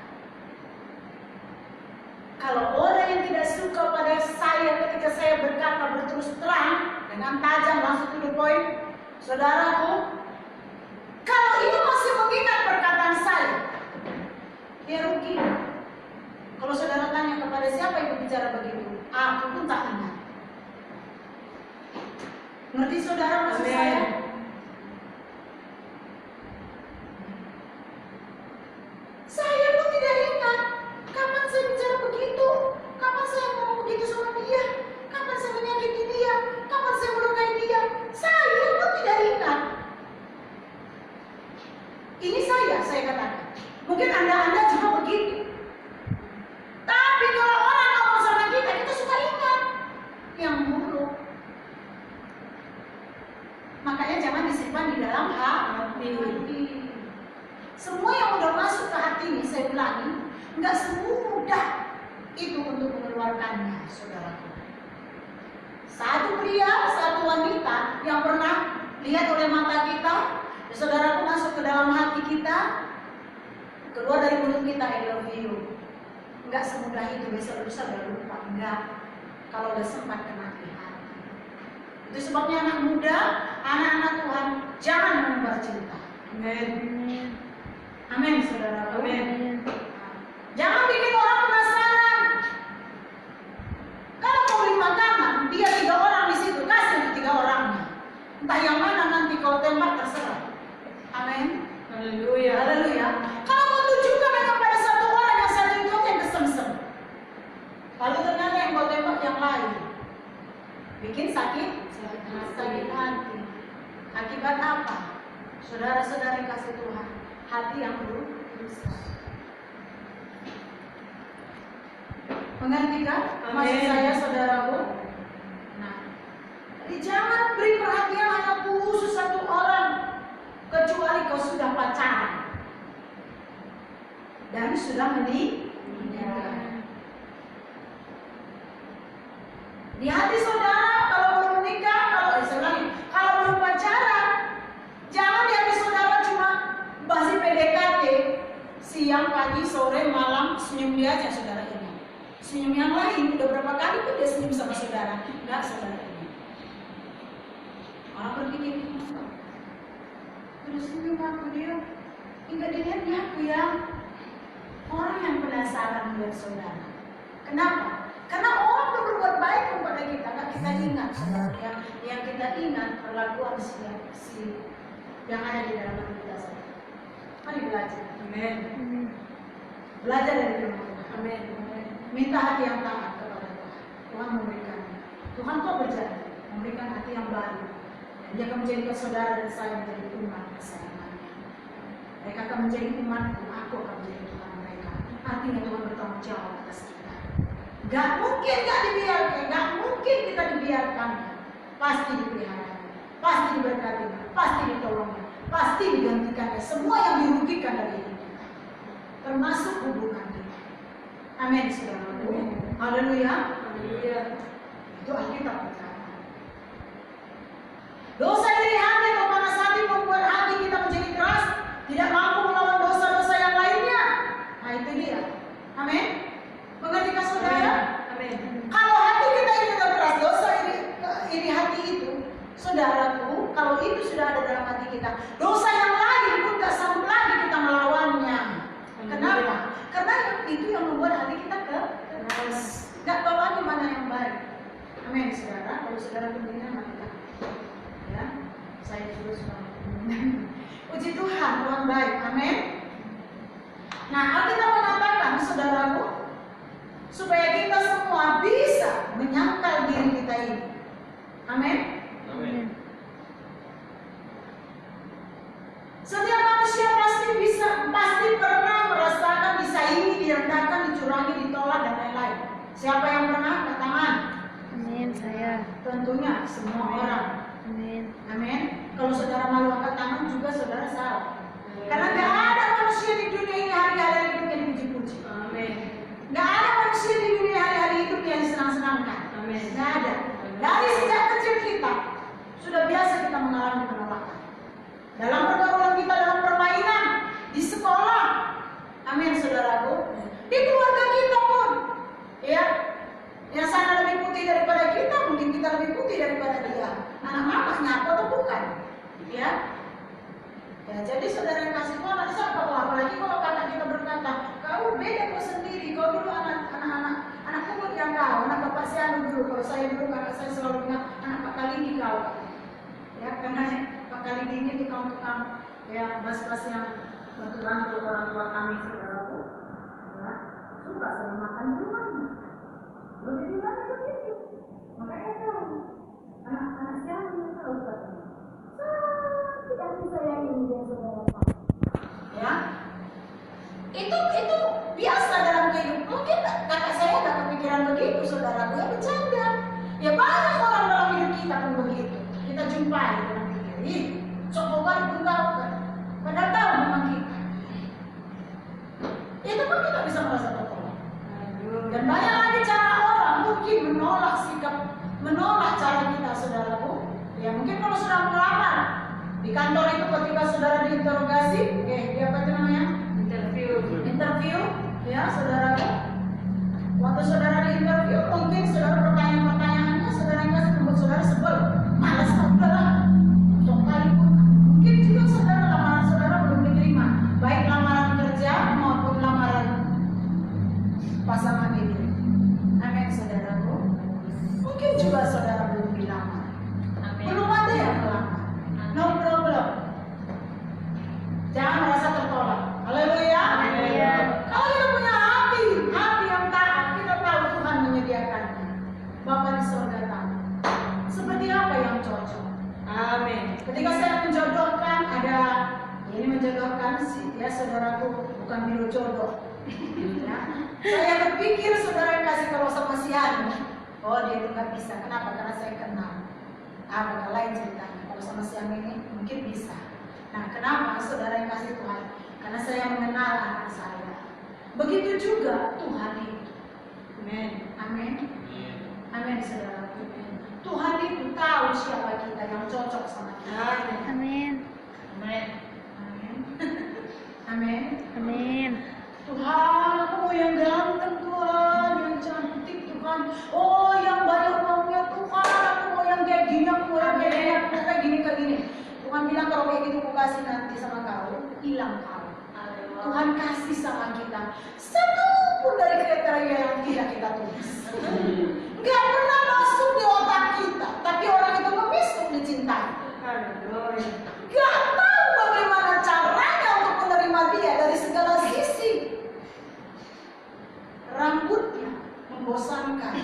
kalau orang yang tidak suka pada saya ketika saya berkata berterus terang dengan tajam langsung to the point, saudaraku, kalau ia masih mengingat perkataan saya, dia rugi. Kalau saudara tanya kepada siapa yang bicara begitu, aku pun tak ingat. Ngerti saudara maksud saya? Saya pun tidak ingat kapan saya bicara begitu, kapan saya ngomong begitu sama dia, kapan saya menyakiti dia, kapan saya melukai dia. Saya pun tidak ingat. Ini saya katakan. Mungkin anda juga begitu. Tapi kalau orang ngomong sama kita suka ingat yang buruk. Makanya jangan disimpan di dalam hati. Semua yang udah masuk ke hati ini, saya ulangi, nggak semudah itu untuk mengeluarkannya, saudaraku. Satu pria, satu wanita yang pernah lihat oleh mata kita, saudaraku, masuk ke dalam hati kita, keluar dari mulut kita I love you. Enggak semudah itu, besok lusa udah lupa. Enggak. Kalau udah sempat kena di hati. Itu sebabnya anak muda, anak-anak Tuhan, jangan mengumbar cinta. Amin. Amin. Amin, saudara. Amin. Jangan bikin orang penasaran. Kalau mau beli makanan, dia 3 orang di situ, kasih 3 orangnya. Entah yang mana nanti kau tembak terserah. Amin. Haleluya. Haleluya. Kalau mau tunjukkan kepada 1 orang yang satu itu yang kesemsem. Lalu ternyata yang kau tembak yang lain. Bikin sakit hati. Akibat apa? Saudara-saudari kasih Tuhan, hati yang rusak. Mengerti kan? Maksud Amin. saya saudaraku. Nah, jadi jangan beri perhatian hanya khusus 1 orang, kecuali kau sudah pacaran dan sudah menikah. Di hati saudara, kalau belum menikah, kalau belum pacaran, jangan di hati saudara cuma masih PDKT, siang, pagi, sore, malam, senyum dia aja saudara ini. Senyum yang lain, udah berapa kali pun dia senyum sama saudara, enggak saudara ini. Orang berpikir, udah senyum aku dia, enggak dilihat dia aku ya. Orang yang penasaran melihat saudara. Kenapa? Karena orang berbuat baik kepada kita, nggak kita ingat. Yang kita ingat perlakuan si yang ada di dalam hati kita saja. Mari belajar. Amin. Amin. Belajar dari firman Tuhan. Amin. Minta hati yang taat kepada Tuhan. Tuhan memberikan. Tuhan kok berjanji memberikan hati yang baru. Dan Dia akan menjadikan saudara dan saya menjadi umat kesayangannya. Mereka akan menjadi umatku, aku akan menjadi Tuhan mereka. Artinya Tuhan bertanggung jawab atas kita. Gak mungkin gak dibiarkan, gak mungkin kita dibiarkan. Pasti dipelihara, pasti diberkati, pasti ditolongnya, pasti digantikannya. Semua yang dirugikan dari hidup kita, termasuk hubungan kita. Amin, saudara. Haleluya. Haleluya. Itu Alkitab berkata. Dosa dari hati atau panas hati membuat hati kita menjadi keras, tidak mampu melawan dosa-dosa yang lainnya. Nah itu dia. Amin. Mengertikah saudara? Amin. Kalau hati kita ini sudah keras, dosa iri hati itu, saudaraku, kalau itu sudah ada dalam hati kita, dosa yang lain pun gak sanggup lagi kita melawannya. Kenapa? Karena itu yang membuat hati kita keras. Gak tahu lagi mana yang baik. Amin, saudara. Kalau saudara begini, matikan. Ya, saya juga sudah. Puji Tuhan, Tuhan baik. Amin. Nah, Alkitab mengatakan, saudaraku, supaya kita semua bisa menyangkal diri kita ini. Amin. Amin. Setiap manusia pasti pernah merasakan disaingi, direndahkan, dicurangi, ditolak dan lain-lain. Siapa yang pernah? Angkat tangan. Amin. Saya. Tentunya semua orang. Amin. Amin. Kalau saudara malu angkat tangan juga saudara salah. Karena gak ada manusia di dunia ini hari-hari hidup yang dipuji-puji. Amin. Gak ada manusia di dunia hari-hari hidup yang disenang-senangkan. Amin. Gak ada. Dari sejak kecil kita sudah biasa kita mengalami penolakan. Dalam pergaulan kita, dalam permainan, di sekolah. Amin, saudaraku. Di keluarga kita pun. Ya. Yang sana lebih putih daripada kita, mungkin kita lebih putih daripada dia. Anak mamanya apa atau bukan? Ya. Ya, jadi saudara yang kasih Tuhan, ada siapa kau? Apalagi kalau kakak kita berkata, kau beda kau sendiri, kau dulu anak pungut yang kau, anak bapak saya dulu. Kalau saya dulu kakak saya selalu bilang anak Pak Kalindi kau. Ya, karena Pak Kalindi ini tukang-tukang ya bas-bas yang kebetulan untuk orang tua kami saudaraku. Ya, suka saya makan duluan. Lebih bilang begitu. Makanya tahu anak-anak siapa yang tahu katanya. Tidak disayangi dia saudara. Ya, itu biasa dalam kehidupan. Mungkin kakak saya tak kepikiran begitu, saudaraku ya bercanda. Ya banyak orang dalam hidup kita pun begitu. Kita jumpai dalam hidup. Ih, sok kali pun tahu kan. Padahal tahu memang kita. Itu pun kita bisa merasa tertolong. Dan banyak lagi cara orang mungkin menolak cara kita, saudaraku. Ya mungkin kalau sudah melamar di kantor itu ketika saudara diinterogasi, dia apa itu namanya? Interview. interview, ya saudara. Waktu saudara di interview, mungkin saudara pertanyaan-pertanyaannya saudara kasih membuat saudara sebel, malas saudara. Untuk kali pun, mungkin juga saudara lamaran saudara belum diterima, baik lamaran kerja maupun lamaran pasangan hidup. Amin saudaraku. Mungkin juga saudara belum dilamar, belum ada yang melamar. No problem. Jangan merasa tertolak. Haleluya. Haleluya. Kalau kita punya hati yang taat, kita tahu Tuhan menyediakannya. Bapa di surga tahu seperti apa yang cocok. Amin. Ketika saya menjodohkan, ada ini menjodohkan sih, ya saudaraku, bukan biro jodoh. Ya. Saya berpikir saudara yang kasih kalau sama si Hani, oh dia itu nggak bisa. Kenapa? Karena saya kenal. Bakal lain ceritanya. Kalau sama si Hani ini mungkin bisa. Nah, kenapa saudara yang kasih Tuhan? Karena saya mengenal anak saya. Begitu juga Tuhan itu. Amin. Amin. Amin saudara. Tuhan itu tahu siapa kita yang cocok sama kita. Amin. Amin. Amin. Amin. Amin. Amin. Tuhan, aku mau yang ganteng Tuhan, yang cantik Tuhan. Oh, yang banyak uangnya Tuhan. Aku mau yang kayak gini, aku mau yang kayak gini, aku mau kayak gini. Tuhan bilang kalau kayak gitu aku kasih nanti sama kau, hilang kau. Tuhan kasih sama kita satu pun dari kriteria yang tidak kita tulis. Gak pernah masuk di otak kita, tapi orang itu membisuk dicintai. Haleluya. Gak tahu bagaimana caranya untuk menerima dia dari segala sisi. Rambutnya membosankan,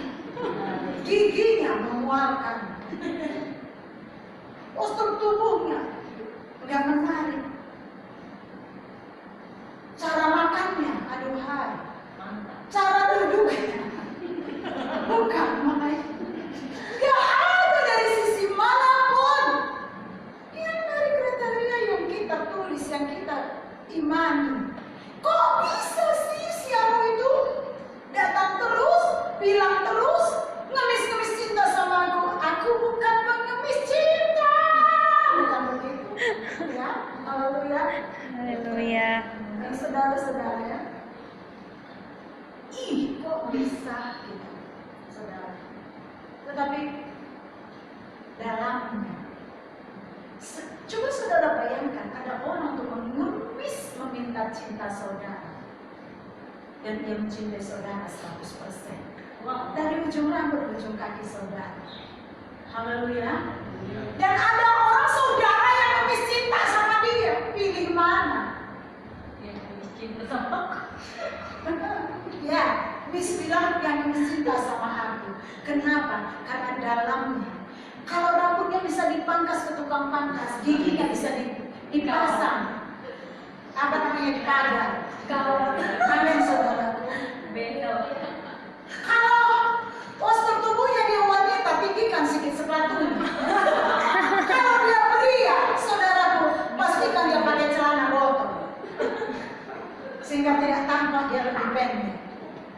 giginya memualkan, postur tubuhnya gak menarik, cara makannya aduhai, cara duduknya bukan main. Gak ada dari sisi manapun yang dari kriteria yang kita tulis, yang kita imani. Kok bisa sih si Anu itu datang terus, bilang terus, ngemis-ngemis cinta sama aku. Aku bukan pengemis cinta. Bukan begitu. Ya, haleluya. Haleluya. Yang saudara-saudara ya. Ih, kok bisa gitu, saudara. Tetapi dalamnya, coba saudara bayangkan ada orang untuk mengemis meminta cinta saudara, dan dia mencintai saudara 100%. Dari ujung rambut ujung kaki saudara. Haleluya. Dan ada orang saudara yang ngemis cinta sama dia. Pilih mana? Cinta sama Ya, bismillah yang cinta sama aku. Kenapa? Karena dalamnya. Kalau rambutnya bisa dipangkas ke tukang pangkas, giginya bisa dipasang. Apa namanya, dipagar. Kalau amin saudaraku. beda. Kalau postur tubuhnya dia wanita, tinggikan sedikit sepatunya. Kalau dia pria, saudaraku, pastikan dia pakai celana botol, sehingga tidak tampak dia lebih pendek.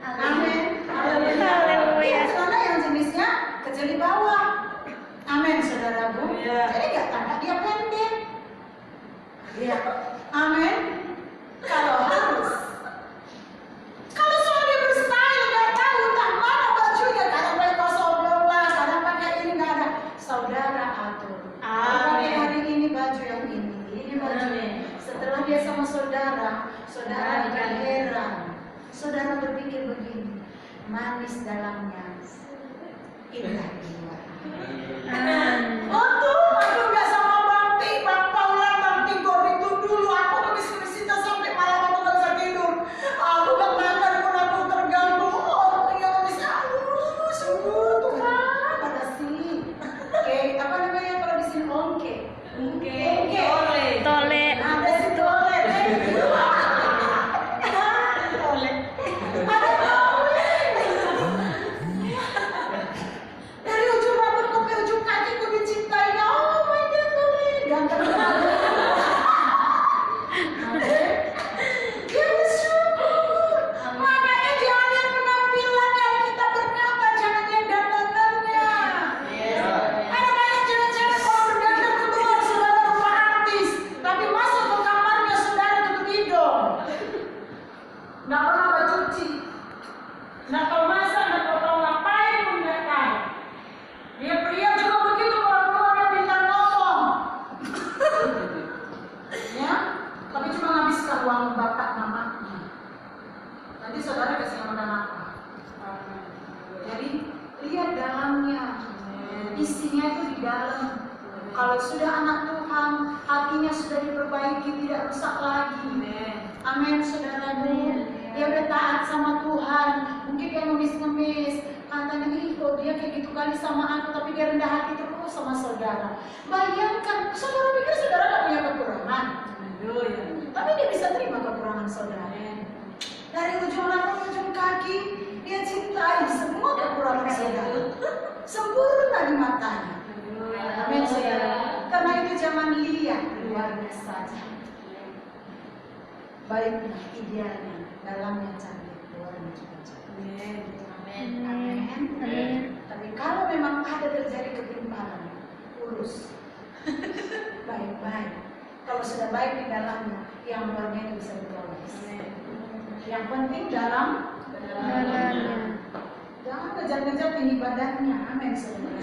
Amin. Haleluya. Celana yang jenisnya kecil di bawah. Amin, saudaraku. Jadi nggak tampak dia pendek. Iya. Amin. Kalau harus. Kalau soal dia berstyle, nggak tahu tak mana bajunya, kadang pakai kosong lah, kadang pakai ini nggak ada. Saudara atur. Pakai hari ini baju yang ini baju ini. Setelah dia sama saudara, saudara akan heran. Saudara berpikir begini, manis dalamnya, indah di luar. Oh tuh, aku nggak sama Bang Paulan, Bang Tigor itu dulu. Aku habis cinta sampai malam aku nggak bisa tidur. Aku nggak makan pun aku terganggu. Oh, yang bisa Tuhan, ada sih. Oke, apa namanya kalau di sini ongke? Tole. Ada si tole. Ada tole. Dari ujung rambutku ke ujung kakiku dicintai benci. Nah kau masak, nah kau ngapain pun nggak tahu. Dia pria juga begitu, kalau keluar dia minta ngomong. Ya, tapi cuma ngabiskan uang bapak mamanya. Nanti saudara kasih makan apa? Jadi lihat dalamnya, isinya itu di dalam. Kalau sudah anak Tuhan, hatinya sudah diperbaiki, tidak rusak lagi. Amin, saudara-saudara. Dia udah taat sama Tuhan. Mungkin dia ngemis-ngemis, katanya, ih kok dia kayak gitu kali sama aku, tapi dia rendah hati terus sama saudara. Bayangkan, saudara pikir saudara gak punya kekurangan. Tapi dia bisa terima kekurangan saudara. Dari ujung rambut ke ujung kaki, dia cintai semua kekurangan saudara. Sempurna di matanya. Amin, saudara. Karena itu jangan lihat luarnya saja. Baiknya, idealnya, dalamnya cantik, luarnya juga cantik. Amin. Tapi kalau memang ada terjadi ketimpangan, urus. Baik-baik. Kalau sudah baik di dalamnya, yang luarnya itu bisa ditolong. Yang penting dalamnya. Jangan kejar-kejar tinggi badannya. Amin, saudara.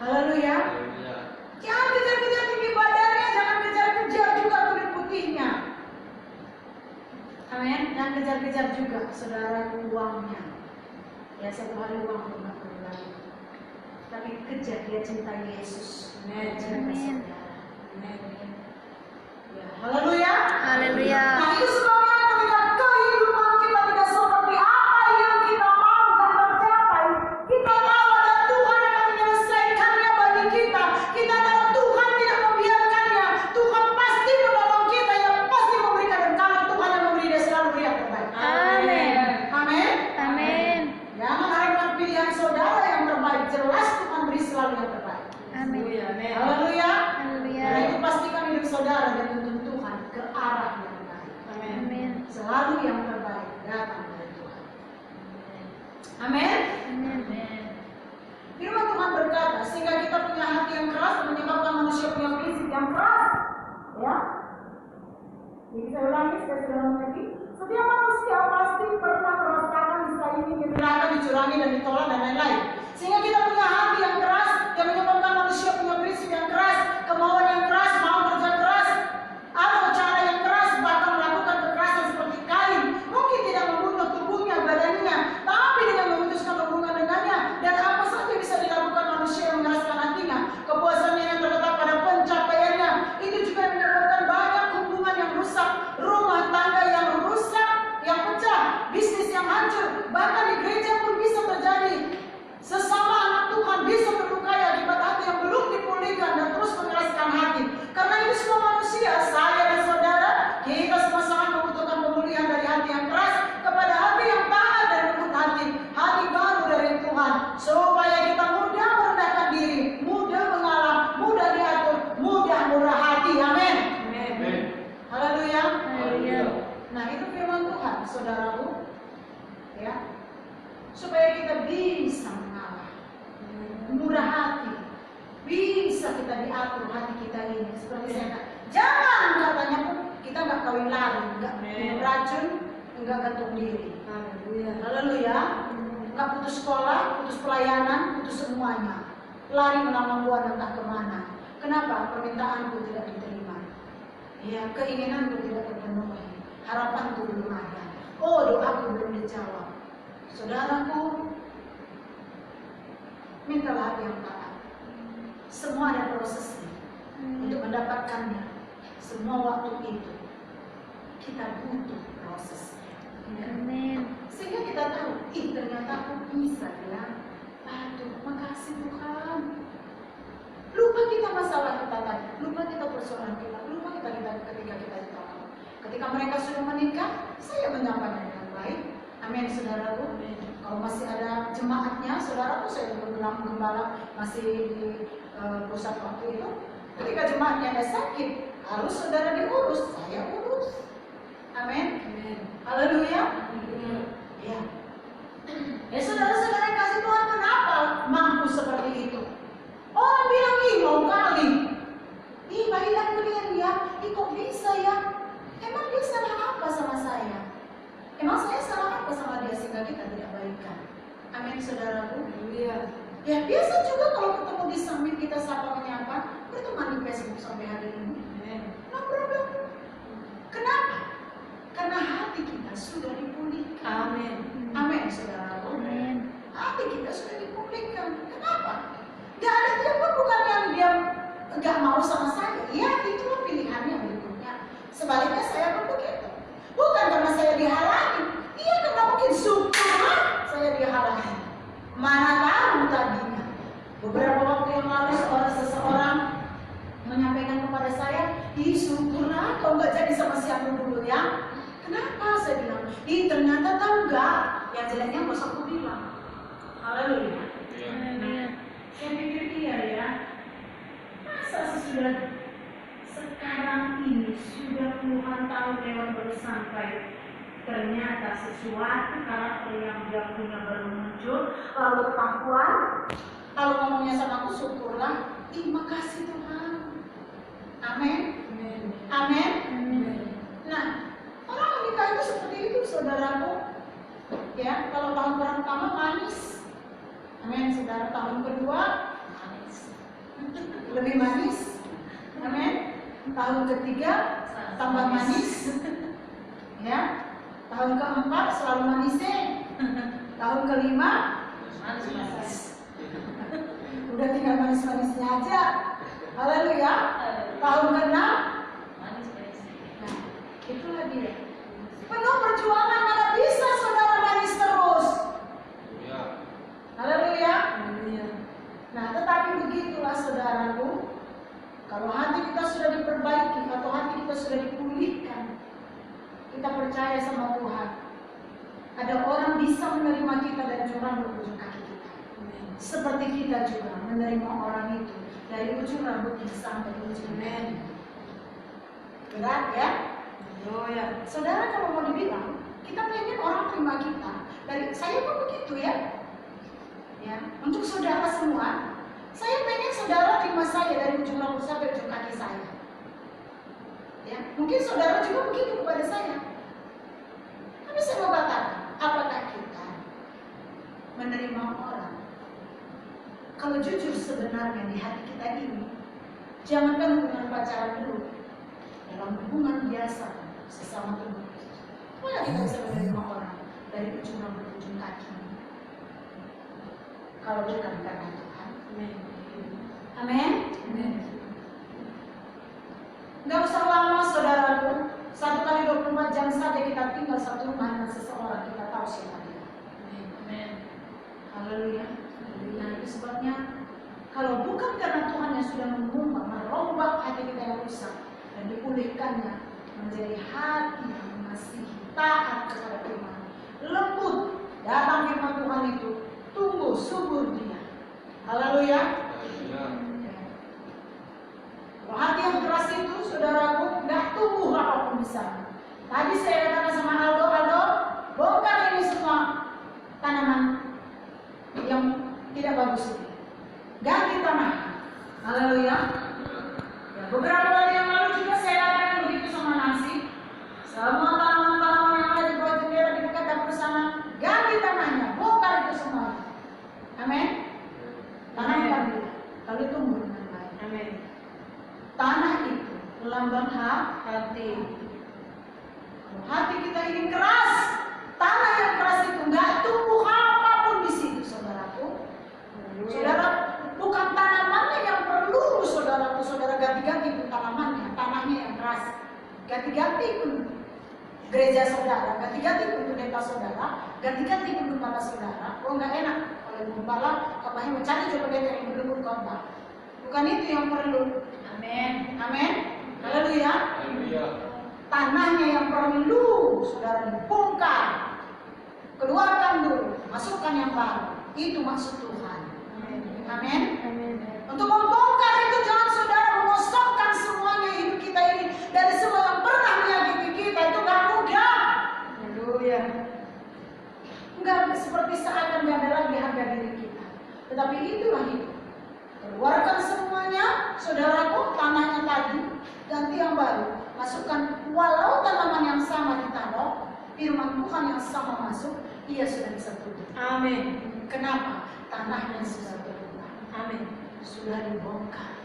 Haleluya. Jangan kejar-kejar tinggi badannya, jangan kejar-kejar juga kulit putihnya. Amin. Jangan kejar-kejar juga saudara uangnya. Ya satu hari uang pernah berlalu. Tapi kejar dia cinta Yesus. Amin. Ya, haleluya. Haleluya. Nah itu sebabnya ketika kehidupan kita tidak seperti apa yang kita mau dan tercapai, kita tahu ada Tuhan yang akan menyelesaikannya bagi kita. Kita tahu Tuhan tidak membiarkannya. Tuhan pasti menolong kita, yang pasti memberikan. Dan kalau Tuhan yang memberi, dia selalu beri yang terbaik. Amin. Amin. Amin. Jangan harapkan pilihan saudara yang terbaik. Jelas Tuhan beri selalu yang terbaik. Amin. Haleluya. Haleluya. Karena itu pastikan hidup saudara dan tuntun Tuhan ke arah yang baik. Amin. Selalu yang terbaik datang dari Tuhan. Amin. Amin. Firman Tuhan berkata, sehingga kita punya hati yang keras menyebabkan manusia punya prinsip yang keras. Ya. Jadi saya ulangi, saya ulang lagi. Setiap manusia pasti pernah merasakan disaingi, dibilangkan, dicurangi, dan ditolak dan lain-lain. Sehingga kita punya hati yang keras yang menyebabkan manusia punya prinsip yang keras, kemauan yang keras, mau kerja keras, atau cara yang keras, bahkan melakukan kekerasan seperti Kain. Mungkin tidak membunuh tubuhnya, badannya, tapi dengan memutuskan hubungan dengannya. Dan apa saja bisa dilakukan manusia yang mengeraskan hatinya, kepuasannya yang terletak pada pencapaiannya. Itu juga yang menyebabkan banyak hubungan yang rusak, rumah tangga yang rusak, yang pecah, bisnis yang hancur, bahkan di gereja pun bisa terjadi. Sesama anak Tuhan bisa terlukai akibat hati yang belum dipulihkan dan terus mengeraskan hati. Karena itu semua manusia, saya dan saudara, kita semua sangat membutuhkan pemulihan dari hati yang keras kepada hati yang taat dan lembut hati baru dari Tuhan, supaya kita mudah merendahkan diri, mudah mengalah, mudah diatur, mudah murah hati. Amin. Haleluya. Haleluya. Nah itu firman Tuhan, saudaraku, ya, supaya kita bisa mengalah, murah hati, bisa kita diatur hati kita ini. Seperti saya kata, jangan katanya pun kita nggak kawin lari, nggak minum racun, nggak gantung diri. Haleluya. Nggak putus sekolah, putus pelayanan, putus semuanya, lari melawan Tuhan entah kemana. Kenapa? Permintaanku tidak diterima. Ya, keinginanku tidak terpenuhi, harapanku belum ada. Oh, doaku belum dijawab. Saudaraku, mintalah hati yang taat. Semua ada prosesnya untuk mendapatkannya. Semua waktu itu kita butuh prosesnya. Amin. Sehingga kita tahu, ternyata aku bisa ya. Aduh, makasih Tuhan. Lupa kita masalah kita tadi, lupa kita persoalan kita, lupa kita ketika kita ditolak. Ketika mereka sudah menikah, saya menyampaikan dengan baik. Amin, saudaraku. Kalau masih ada jemaatnya, saudaraku, saya gembala masih di pusat waktu itu. Ketika jemaatnya ada sakit, harus saudara diurus, saya urus. Amin. Haleluya. Ya. Ya saudara-saudara yang kasih Tuhan, kenapa mampu seperti itu? Orang bilang, mau kali. Baiklah kalian ya, kok bisa ya? Emang dia salah apa sama saya? Emang saya salah kembali sehingga kita tidak baikan. Amin, saudaraku. Iya. Ya biasa juga kalau ketemu di samping kita sapa menyapa, berteman di Facebook sampai hari ini. No problem. Kenapa? Karena hati kita sudah dipulihkan. Amin. Amin, saudaraku. Amin. Hati kita sudah dipulihkan. Kenapa? Gak ada dia pun bukan yang dia gak mau sama saya. Ya itulah pilihannya berikutnya. Sebaliknya saya pun begitu. Bukan karena saya dihalangi. Iya karena mungkin syukurlah saya dihalangi. Mana tahu tadinya. Beberapa waktu yang lalu seseorang menyampaikan kepada saya, ih syukurlah kau gak jadi sama siapa dulu ya. Kenapa? Saya bilang, ih ternyata tahu gak, yang jeleknya gak usah aku bilang. Haleluya. Haleluya. Saya pikir iya ya. Masa sudah sekarang ini sudah puluhan tahun lewat baru sampai, ternyata sesuatu karakter yang dia punya baru muncul, lalu kemampuan. Kalau ngomongnya sama aku syukurlah, ih makasih Tuhan. Amin. Amin. Nah, orang menikah itu seperti itu saudaraku. Ya, kalau tahun pertama manis. Amin, saudara. Tahun kedua manis. Lebih manis. Amin. Tahun ketiga tambah manis. Ya. Tahun keempat selalu manisnya. Tahun kelima manis. Udah tinggal manis-manisnya aja. Haleluya. Tahun keenam Manis. nah, itulah dia. Penuh perjuangan, mana bisa saudara manis terus. Haleluya. Nah, tetapi begitulah saudaraku. Kalau hati kita sudah diperbaiki atau hati kita sudah dipulihkan, kita percaya sama Tuhan. Ada orang bisa menerima kita dari ujung ujung kaki kita. Seperti kita juga menerima orang itu dari ujung rambut kita sampai ke ujung kaki. Berat ya? Saudara kalau mau dibilang, kita pengen orang terima kita. Dari saya pun begitu ya. Ya, untuk saudara semua, saya pengen saudara terima saya dari ujung rambut sampai ujung kaki saya. Ya, mungkin saudara juga begitu kepada saya. Tapi saya mau katakan, apakah kita menerima orang? Kalau jujur sebenarnya di hati kita ini, jangankan hubungan pacaran dulu, dalam hubungan biasa sesama teman, mana kita bisa menerima orang dari ujung rambut ke ujung kaki? Kalau bukan karena Tuhan. Amin. Gak usah lama saudaraku, 1 kali 24 jam saja kita tinggal satu rumah dengan seseorang, kita tahu siapa dia. Haleluya. Nah itu sebabnya, kalau bukan karena Tuhan yang sudah mengubah, merombak hati kita yang rusak dan dipulihkannya menjadi hati yang mengasihi, taat kepada Tuhan, lembut datang firman Tuhan itu, tumbuh subur dia. Haleluya. Kalau hati yang keras itu, saudaraku, nggak tumbuh apapun di sana. Tadi saya katakan sama Aldo, bongkar ini semua tanaman yang tidak bagus ini. Ganti tanah. Haleluya. Ya, beberapa kali yang lalu juga saya katakan begitu sama Nancy. Semua tanaman-tanaman yang ada di bawah jendela di dekat dapur sana, ganti tanahnya, bongkar itu semua. Amin. Tanamkan dia, kalau tumbuh dengan baik. Amin. Tanah itu lambang hati. Kalau hati kita ini keras, tanah yang keras itu nggak tumbuh apapun di situ, saudaraku. Saudara, bukan tanamannya yang perlu saudaraku, saudara ganti-ganti pun tanamannya, tanahnya yang keras. Ganti-ganti pun gereja saudara, ganti-ganti pun pendeta saudara, ganti-ganti pun kepala saudara. Oh nggak enak kalau kepala, kapalnya mencari juga pendeta yang belum khotbah. Bukan itu yang perlu. Amin. Amin. Haleluya. Tanahnya yang perlu saudara dibongkar, keluarkan dulu, masukkan yang baru. Itu maksud Tuhan. Amin. Untuk membongkar itu jangan saudara mengosongkan semuanya hidup kita ini dari semua yang pernah menyakiti kita, itu nggak mudah. Haleluya. Nggak seperti seakan nggak ada lagi harga diri kita. Tetapi itulah hidup. Keluarkan semuanya, saudaraku, tanahnya tadi, ganti yang baru. Masukkan, walau tanaman yang sama ditaruh, firman Tuhan yang sama masuk, ia sudah bisa tutup. Amin. Kenapa? Tanahnya sudah berubah. Amin. Sudah dibongkar.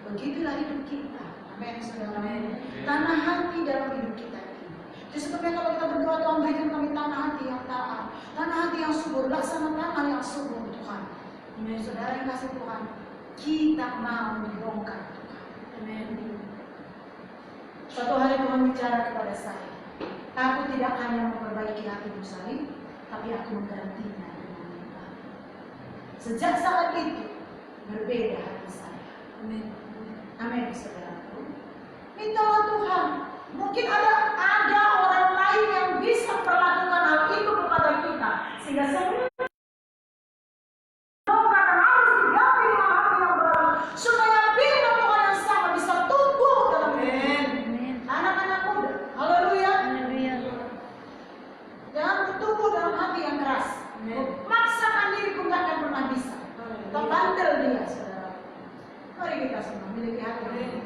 Begitulah hidup kita. Amin, saudara. Amin. Tanah hati dalam hidup kita ini. Jadi sebetulnya kalau kita berdoa, Tuhan berikan kami tanah hati yang taat, tanah hati yang subur, laksana tanah yang subur Tuhan. Amin. Saudara yang kasih Tuhan, kita mau dibongkar Tuhan. Amin. Suatu hari Tuhan bicara kepada saya, aku tidak hanya memperbaiki hatimu Sari, tapi aku menggantinya dengan yang baru. Sejak saat itu berbeda hati saya. Amin. Amin, saudaraku. Mintalah Tuhan. Mungkin ada orang lain yang bisa melakukan hal itu kepada kita, sehingga semua harus diganti dengan hati yang baru, supaya firman Tuhan yang sama bisa tumbuh dalam hidup kita. Amin. Anak-anak muda, haleluya. Haleluya. Jangan bertumbuh dalam hati yang keras. Amin. Maksakan diri pun tak akan pernah bisa. Kau bandel dia, saudara. Mari kita semua memiliki hati yang baru.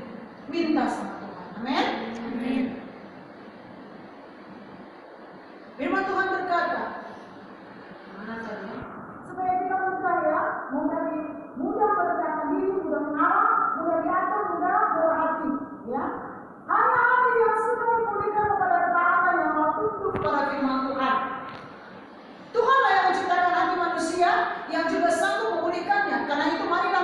Minta sama Tuhan. Amin. Amin. Firman Tuhan berkata, mana tadi? Supaya kita percaya, mudah merendahkan diri, mudah mengalah, mudah diatur, mudah berhati. Ya, hanya hati yang sudah dipulihkan kepada ketaatan yang mau tunduk kepada firman Tuhan. Tuhanlah yang menciptakan hati manusia, yang juga sanggup memulihkannya. Karena itu marilah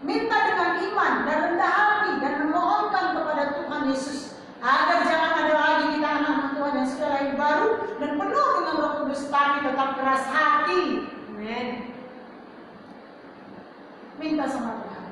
minta dengan iman dan rendah hati dan memohonkan kepada Tuhan Yesus, agar jangan ada lagi kita anak-anak Tuhan yang sudah lahir baru dan penuh dengan Roh Kudus, tapi tetap keras hati. Amin. Minta sama Tuhan.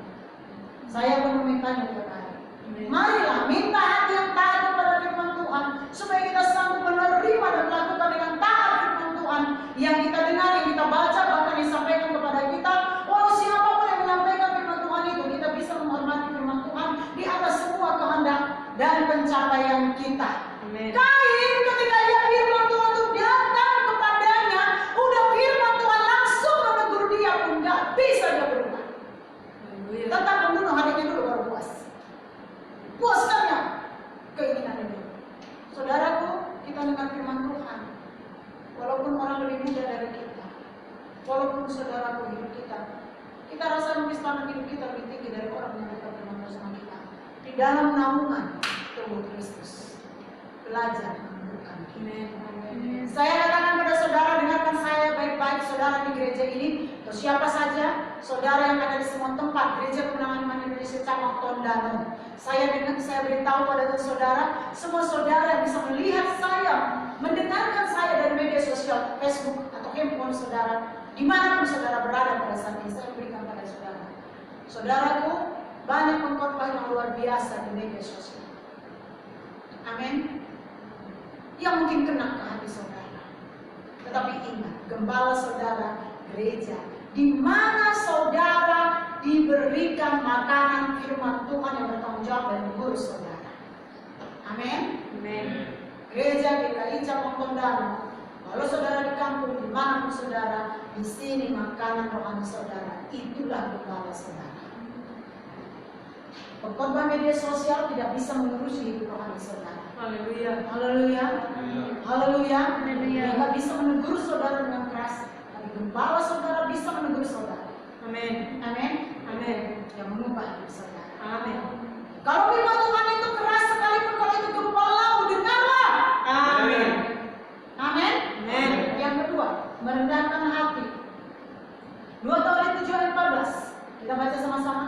Saya pun memintanya tiap hari. Amin. Marilah minta hati yang taat kepada firman Tuhan, supaya kita sanggup menerima dan melakukan dengan taat firman Tuhan yang kita dengar, yang kita baca, bahkan disampaikan kepada kita. Walau siapapun yang menyampaikan firman Tuhan itu, kita bisa menghormati firman Tuhan di atas semua kehendak dan pencapaian kita. Amin. Kain ketika ia firman Tuhan itu datang kepadanya, udah firman Tuhan langsung menegur dia pun nggak bisa dia berubah. Haleluya. Tetap membunuh hatinya dulu baru puas. Puaskan ya keinginan ini. Saudaraku, kita dengar firman Tuhan. Walaupun orang lebih muda dari kita, walaupun saudaraku hidup kita rasa mungkin standar hidup kita lebih tinggi dari orang yang dekat dengan bersama kita. Di dalam naungan tubuh Kristus, belajar menundukkan diri. Amin. Saya katakan pada saudara, dengarkan saya baik-baik, saudara di gereja ini, atau siapa saja, saudara yang ada di semua tempat, Gereja Kemenangan Iman Indonesia cabang Tondano. Saya beritahu pada saudara, semua saudara yang bisa melihat saya, mendengarkan saya dari media sosial, Facebook atau handphone saudara, dimanapun saudara berada pada saat ini, saya berikan pada saudara. Saudaraku, banyak pengkhotbah yang luar biasa di media sosial. Amin. Yang mungkin kena ke hati saudara. Tetapi ingat, gembala saudara gereja, di mana saudara diberikan makanan firman Tuhan yang bertanggung jawab dan mengurus saudara. Amin. Amin. Gereja GKI Cabang Tondano. Kalau saudara di kampung, dimanapun saudara, di sini makanan rohani saudara, itulah gembala saudara. Pengkhotbah media sosial tidak bisa mengurusi hidup rohani saudara. Haleluya. Haleluya. Haleluya. Haleluya. Dia nggak bisa menegur saudara dengan keras, tapi gembala saudara bisa menegur saudara. Amin. Amin. Amin. Yang mengubah hidup saudara. Amin. Kalau firman Tuhan itu keras sekalipun, kalau itu gembalamu, dengarlah. Amin. Amin. Amin. Yang kedua, merendahkan hati. 2 Tawarik 7 ayat 14. Kita baca sama-sama.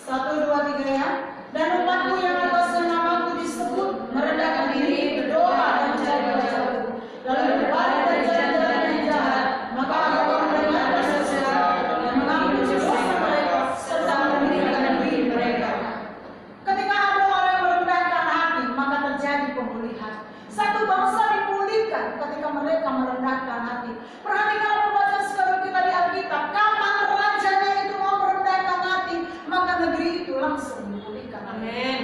Satu, dua, tiga ya. Dan umatku yang atasnya namaku disebut merendahkan diri, berdoa dan mencari wajahku, lalu berbalik dari jalan-jalan yang jahat, maka aku akan mendengarkan dosa dan mengampuni dosa mereka serta memulihkan diri mereka. Ketika ada orang yang merendahkan hati, maka terjadi pemulihan. Satu bangsa dipulihkan ketika mereka merendahkan hati. Perhatikan pembacaan sekarang kita di Alkitab. Kapan rajanya itu mau merendahkan hati, maka negeri itu langsung dipulihkan. Amin.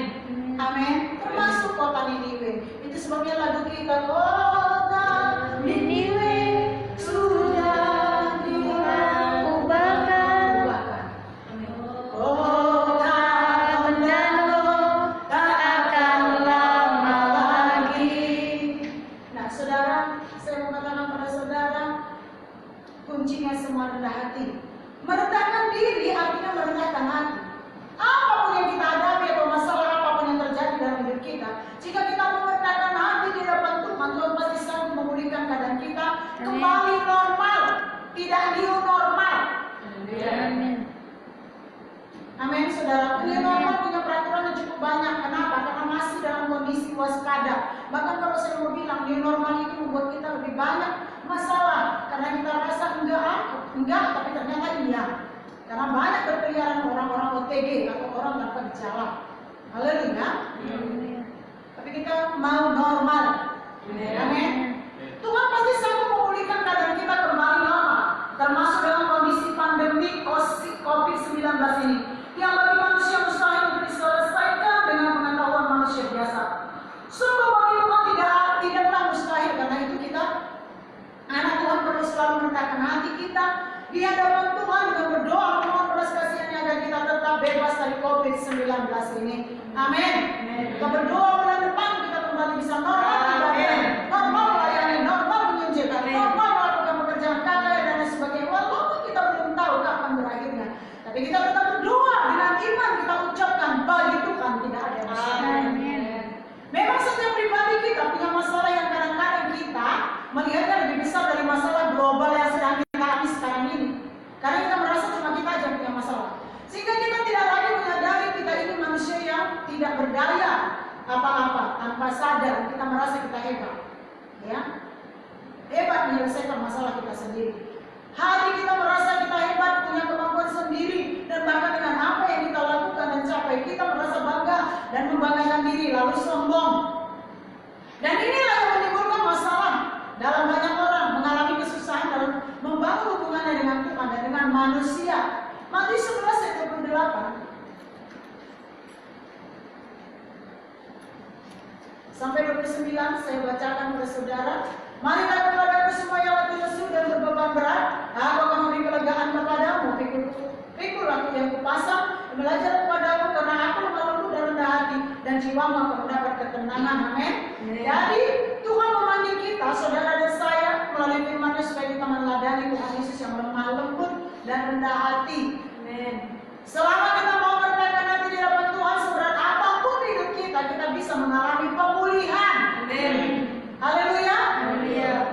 Amin. Termasuk kota Niniwe. Itu sebabnya lagu kita, kota Niniwe kuncinya semua rendah hati. Merendahkan diri artinya merendahkan hati. Apapun yang kita hadapi atau masalah apapun yang terjadi dalam hidup kita, jika kita merendahkan hati di hadapan Tuhan, Tuhan pasti sanggup memulihkan keadaan kita kembali normal, tidak new normal. Amin. Amin, saudara. New normal punya peraturan yang cukup banyak. Kenapa? Karena masih dalam kondisi waspada. Bahkan kalau saya mau bilang, new normal itu membuat kita lebih banyak masalah. Karena kita rasa enggak, tapi ternyata iya. Karena banyak berkeliaran orang-orang OTG atau orang tanpa gejala. Haleluya. Tapi kita mau normal. Amin. Tuhan pasti sanggup memulihkan keadaan kita kembali normal. Termasuk dalam kondisi pandemi COVID-19 ini. Yang bagi manusia mustahil untuk diselesaikan dengan pengetahuan manusia biasa. Sungguh bagi Tuhan tidaklah mustahil. Karena itu kita, anak Tuhan, perlu selalu merendahkan hati kita di hadapan Tuhan dengan berdoa memohon belas kasihan-Nya agar kita tetap bebas dari COVID-19 ini. Amin. Kita berdoa bulan depan kita kembali bisa normal ibadah, normal melayani, normal menginjilkan, normal melakukan pekerjaan kakak dan lain sebagainya. Walaupun kita belum tahu kapan berakhirnya, tapi kita tetap berdoa dengan iman kita ucapkan bagi Tuhan tidak ada masalah. Memang setiap pribadi kita punya masalah yang kadang-kadang kita melihatnya lebih besar dari masalah global yang sedang kita alami sekarang ini. Karena kita merasa cuma kita aja yang punya masalah. Sehingga kita tidak lagi menyadari kita ini manusia yang tidak berdaya apa-apa. Tanpa sadar kita merasa kita hebat. Ya, hebat menyelesaikan masalah kita sendiri. Hati kita merasa kita hebat, punya kemampuan sendiri. Dan bahkan dengan apa yang kita lakukan dan capai, kita merasa bangga dan membanggakan diri, lalu sombong. Dan inilah yang menimbulkan masalah dalam banyak orang mengalami kesusahan dalam membangun hubungannya dengan Tuhan dan dengan manusia. Matius 11 ayat 28 sampai 29 saya bacakan kepada saudara. Marilah kepadaku semua yang letih lesu dan berbeban berat, aku akan memberi kelegaan kepadamu. Pikul aku yang kupasang, belajar kepadaku karena aku lemah lembut dan rendah hati, dan jiwamu akan mendapat ketenangan. Amin. Jadi Tuhan memanggil kita, saudara dan saya, melalui firman-Nya supaya kita meneladani Tuhan Yesus yang lemah lembut dan rendah hati. Amin. Selama kita mau merendahkan hati di hadapan Tuhan, seberat apapun hidup kita, kita bisa mengalami pemulihan. Amin. Haleluya.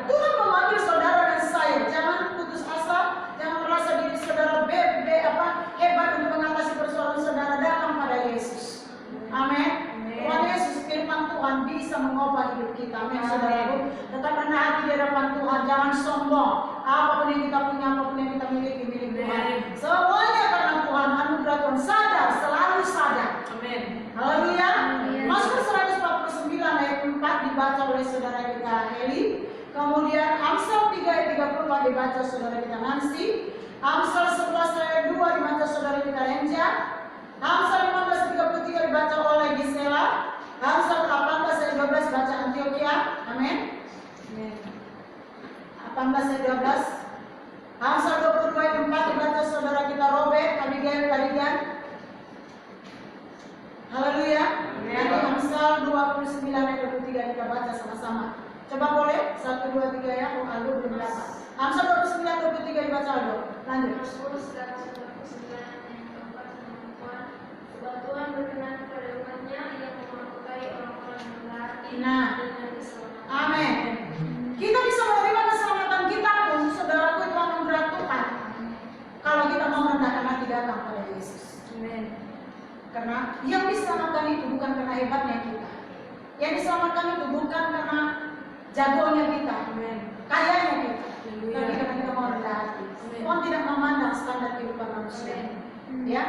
Tuhan memanggil saudara dan saya, jangan putus asa, jangan merasa diri saudara hebat untuk mengatasi persoalan saudara. Datang pada Yesus. Amin. Tuhan Yesus, firman Tuhan bisa mengubah hidup kita. Amin, saudaraku. Tetap rendah hati di hadapan Tuhan, jangan sombong. Apapun yang kita punya, apapun yang kita miliki, milik Tuhan. Semuanya karena Tuhan, anugerah Tuhan. Sadar, selalu sadar. Amin. Haleluya. Mazmur 149 ayat 4 dibaca oleh saudara kita Heli. Kemudian Amsal 3 ayat 30 dibaca saudara kita Nancy. Amsal 11 ayat 2 dibaca saudara kita Renja. Amsal 15:33 dibaca oleh Gisela. Amsal 18 ayat 12 baca Antioquia. Amin. 18 ayat 12. Amsal 22 ayat 4 dibaca saudara kita Robert Abigail Karigan. Haleluya. Nanti Amsal 29 ayat 23 kita baca sama-sama. Coba boleh? 1, 2, 3 ya. Aldo belum dapat. Amsal 29, 23 dibaca Aldo. Lanjut. Sebab Tuhan berkenan kepada umat-Nya yang memampukai orang-orang yang berhati dengan keselamatan. Amin. Kita bisa menerima keselamatan kita pun, saudaraku, itu anugerah Tuhan. Kalau kita mau merendahkan hati datang pada Yesus. Amin. Karena yang diselamatkan itu bukan karena hebatnya kita. Yang diselamatkan itu bukan karena jagonya kita, kayanya kita, tapi karena kita mau rendah hati. Tuhan tidak memandang standar kehidupan manusia. Ya.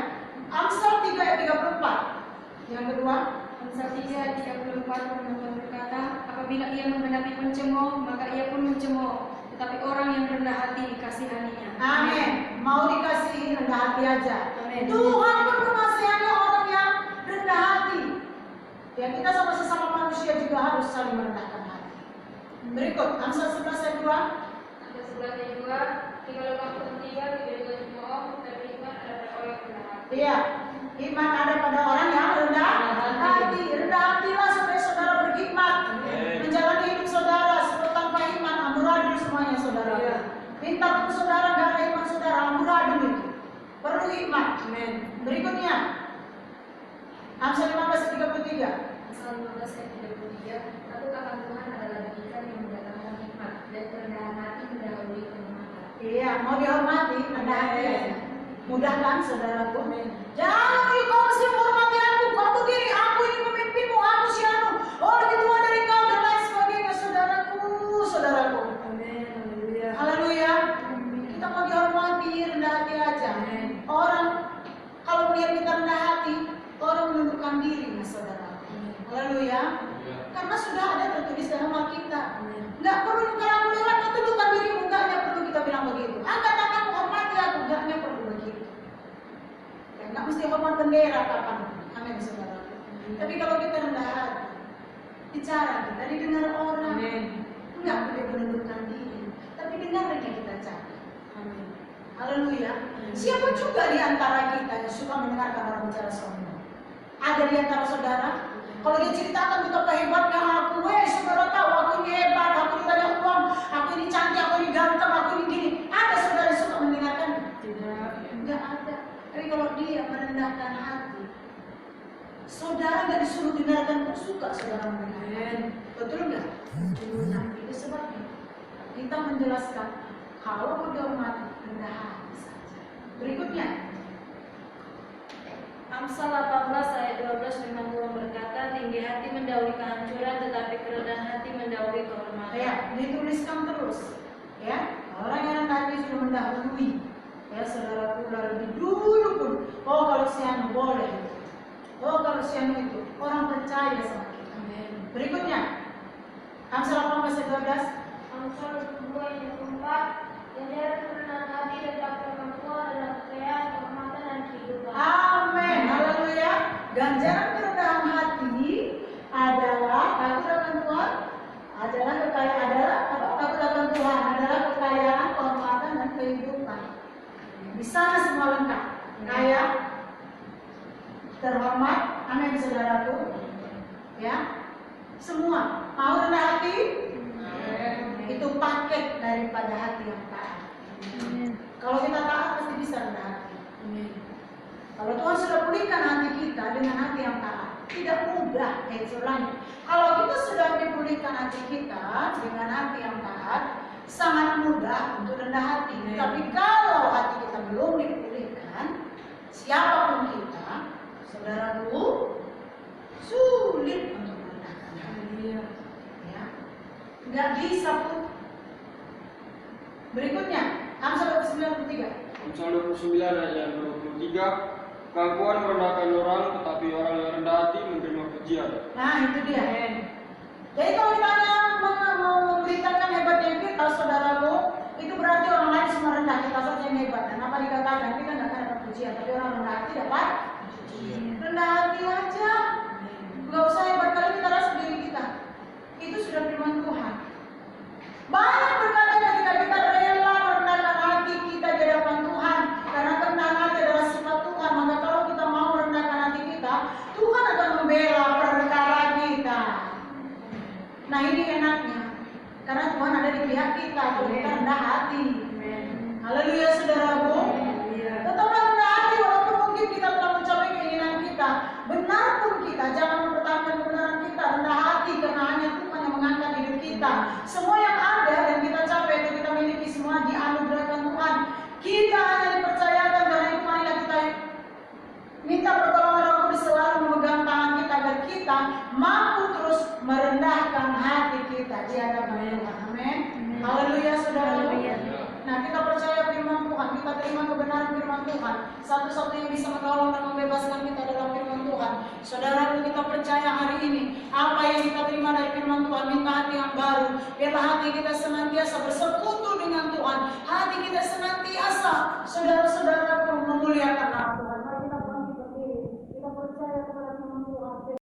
Amsal 3 ayat 34. Yang kedua, Amsal 3 ayat 34 Tuhan berkata, apabila ia menghadapi pencemooh, maka ia pun mencemooh. Tetapi orang yang rendah hati dikasihaninya. amin. Mau dikasihi rendah hati aja. Amin. Tuhan pun mengasihi orang yang rendah hati. Ya, kita sama sesama manusia juga harus saling merendahkan hati. Berikut Amsal 11 ayat 2. Amsal 11 ayat 2, jikalau kamu bertiga tidak juga cemooh, tapi iman ada pada orang yang rendah hati. Iya, iman ada pada orang yang rendah hati. Rendah hatilah supaya saudara berhikmat, menjalani hidup saudara. Sebab tanpa iman amburadul semuanya saudara. Minta pun saudara perlu hikmat. Amin. Berikutnya, Amsal 15:33. Pasal 15 ayat 33, takut akan Tuhan adalah didikan yang mendatangkan hikmat dan kerendahan hati mendahului kehormatan. Iya, mau dihormati, rendah hati aja. Mudah kan saudaraku? Jangan kau mesti menghormati aku, kau begini, aku ini pemimpinmu, aku si anu, oh lebih tua dari kau dan lain sebagainya, saudaraku. Amin. Haleluya. Haleluya. Kita mau dihormati, rendah hati aja. Orang kalau melihat kita rendah hati, orang menundukkan diri, mas saudara. Haleluya. Karena sudah ada tertulis dalam Alkitab. Nggak perlu kalau aku lewat kau tundukkan dirimu, nggaknya perlu kita bilang begitu. Angkat tanganmu hormati aku, nggaknya perlu begitu. Ya, nggak mesti hormat bendera kapan. Amin saudara. Tapi kalau kita rendah hati, bicara kita didengar orang. Amin. Nggak boleh menundukkan diri, tapi dengar lagi kita cari. Amin. Haleluya. Siapa juga di antara kita yang suka mendengarkan orang bicara sombong? Ada di antara saudara? Kalau dia ceritakan betapa hebatnya aku, saudara tahu aku ini hebat, aku ini banyak uang, aku ini cantik, aku ini ganteng, aku ini gini. Ada saudara yang suka mendengarkan? Tidak. Enggak ada. Tapi kalau dia merendahkan hati, saudara nggak disuruh dengarkan pun suka saudara mendengarkan. Amin. Betul nggak? Nah, itu sebabnya kita menjelaskan kalau mau dihormati rendah hati saja. Berikutnya, Amsal 18 ayat 12 memang Tuhan berkata, tinggi hati mendahului kehancuran, tetapi kerendahan hati mendahului kehormatan. ya dituliskan terus, ya orang yang rendah hati sudah mendahului, ya saudaraku lebih dulu pun. Oh kalau si anu boleh, oh kalau si anu itu orang percaya sama kita. Amin. Berikutnya, Amsal 18 ayat 12. Amsal 2 ayat 4, ganjaran kerendahan hati dan takut akan Tuhan adalah kekayaan, kehormatan dan kehidupan. Amin, haleluya. Ganjaran kerendahan hati adalah takut akan Tuhan, adalah kekayaan, adalah apa? Takut akan Tuhan adalah kekayaan, kehormatan dan kehidupan. Di sana semua lengkap, kaya, terhormat, amin saudaraku. Ya, semua mau rendah hati, itu paket daripada hati yang taat. Kalau kita taat pasti bisa rendah hati. Amin. Kalau Tuhan sudah pulihkan hati kita dengan hati yang taat, tidak mudah. Soalnya, kalau kita sudah dipulihkan hati kita dengan hati yang taat, sangat mudah untuk rendah hati. Tapi kalau hati kita belum dipulihkan, siapapun kita, saudaraku, sulit untuk merendahkan hati. Haleluya. Ya, nggak bisa pun. Berikutnya, Amsal 29:23. Amsal 29 ayat 23, keangkuhan merendahkan orang, tetapi orang yang rendah hati menerima pujian. Nah, itu dia. Jadi kalau ditanya mau memberitakan hebatnya kita, saudaraku, itu berarti orang lain semua rendah, kita saja yang hebat. Dan apa dikatakan? Kita nggak akan dapat pujian, tapi orang rendah hati dapat pujian. Rendah hati aja, nggak usah hebat kali kita rasa diri kita. Itu sudah firman Tuhan. Banyak berkata ketika kita rela merendahkan hati kita di hadapan Tuhan, karena kerendahan hati adalah sifat Tuhan. Maka kalau kita mau merendahkan hati kita, Tuhan akan membela perkara kita. Nah ini enaknya, karena Tuhan ada di pihak kita, kalau kita rendah hati. Haleluya saudaraku. Tetaplah rendah hati walaupun mungkin kita telah mencapai keinginan kita. Benar pun kita, jangan mempertahankan kebenaran kita. Rendah hati karena hanya Tuhan yang mengangkat hidup kita. Semua yang ada dan kita capai itu kita miliki semua dianugerahkan Tuhan. Kita hanya dipercayakan, karena itu marilah kita minta pertolongan Roh Kudus selalu memegang tangan kita agar kita mampu terus merendahkan hati kita di hadapan Tuhan. Amin. Haleluya saudara. Nah kita percaya firman Tuhan, kita terima kebenaran firman Tuhan. Satu-satunya yang bisa menolong dan membebaskan kita adalah firman Tuhan. Saudara, kita percaya hari ini apa yang kita terima dari firman Tuhan, minta hati yang baru. Biarlah hati kita senantiasa bersekutu dengan Tuhan. Hati kita senantiasa, saudara-saudara, memuliakan Tuhan. Mari kita bangkit berdiri. Kita percaya kepada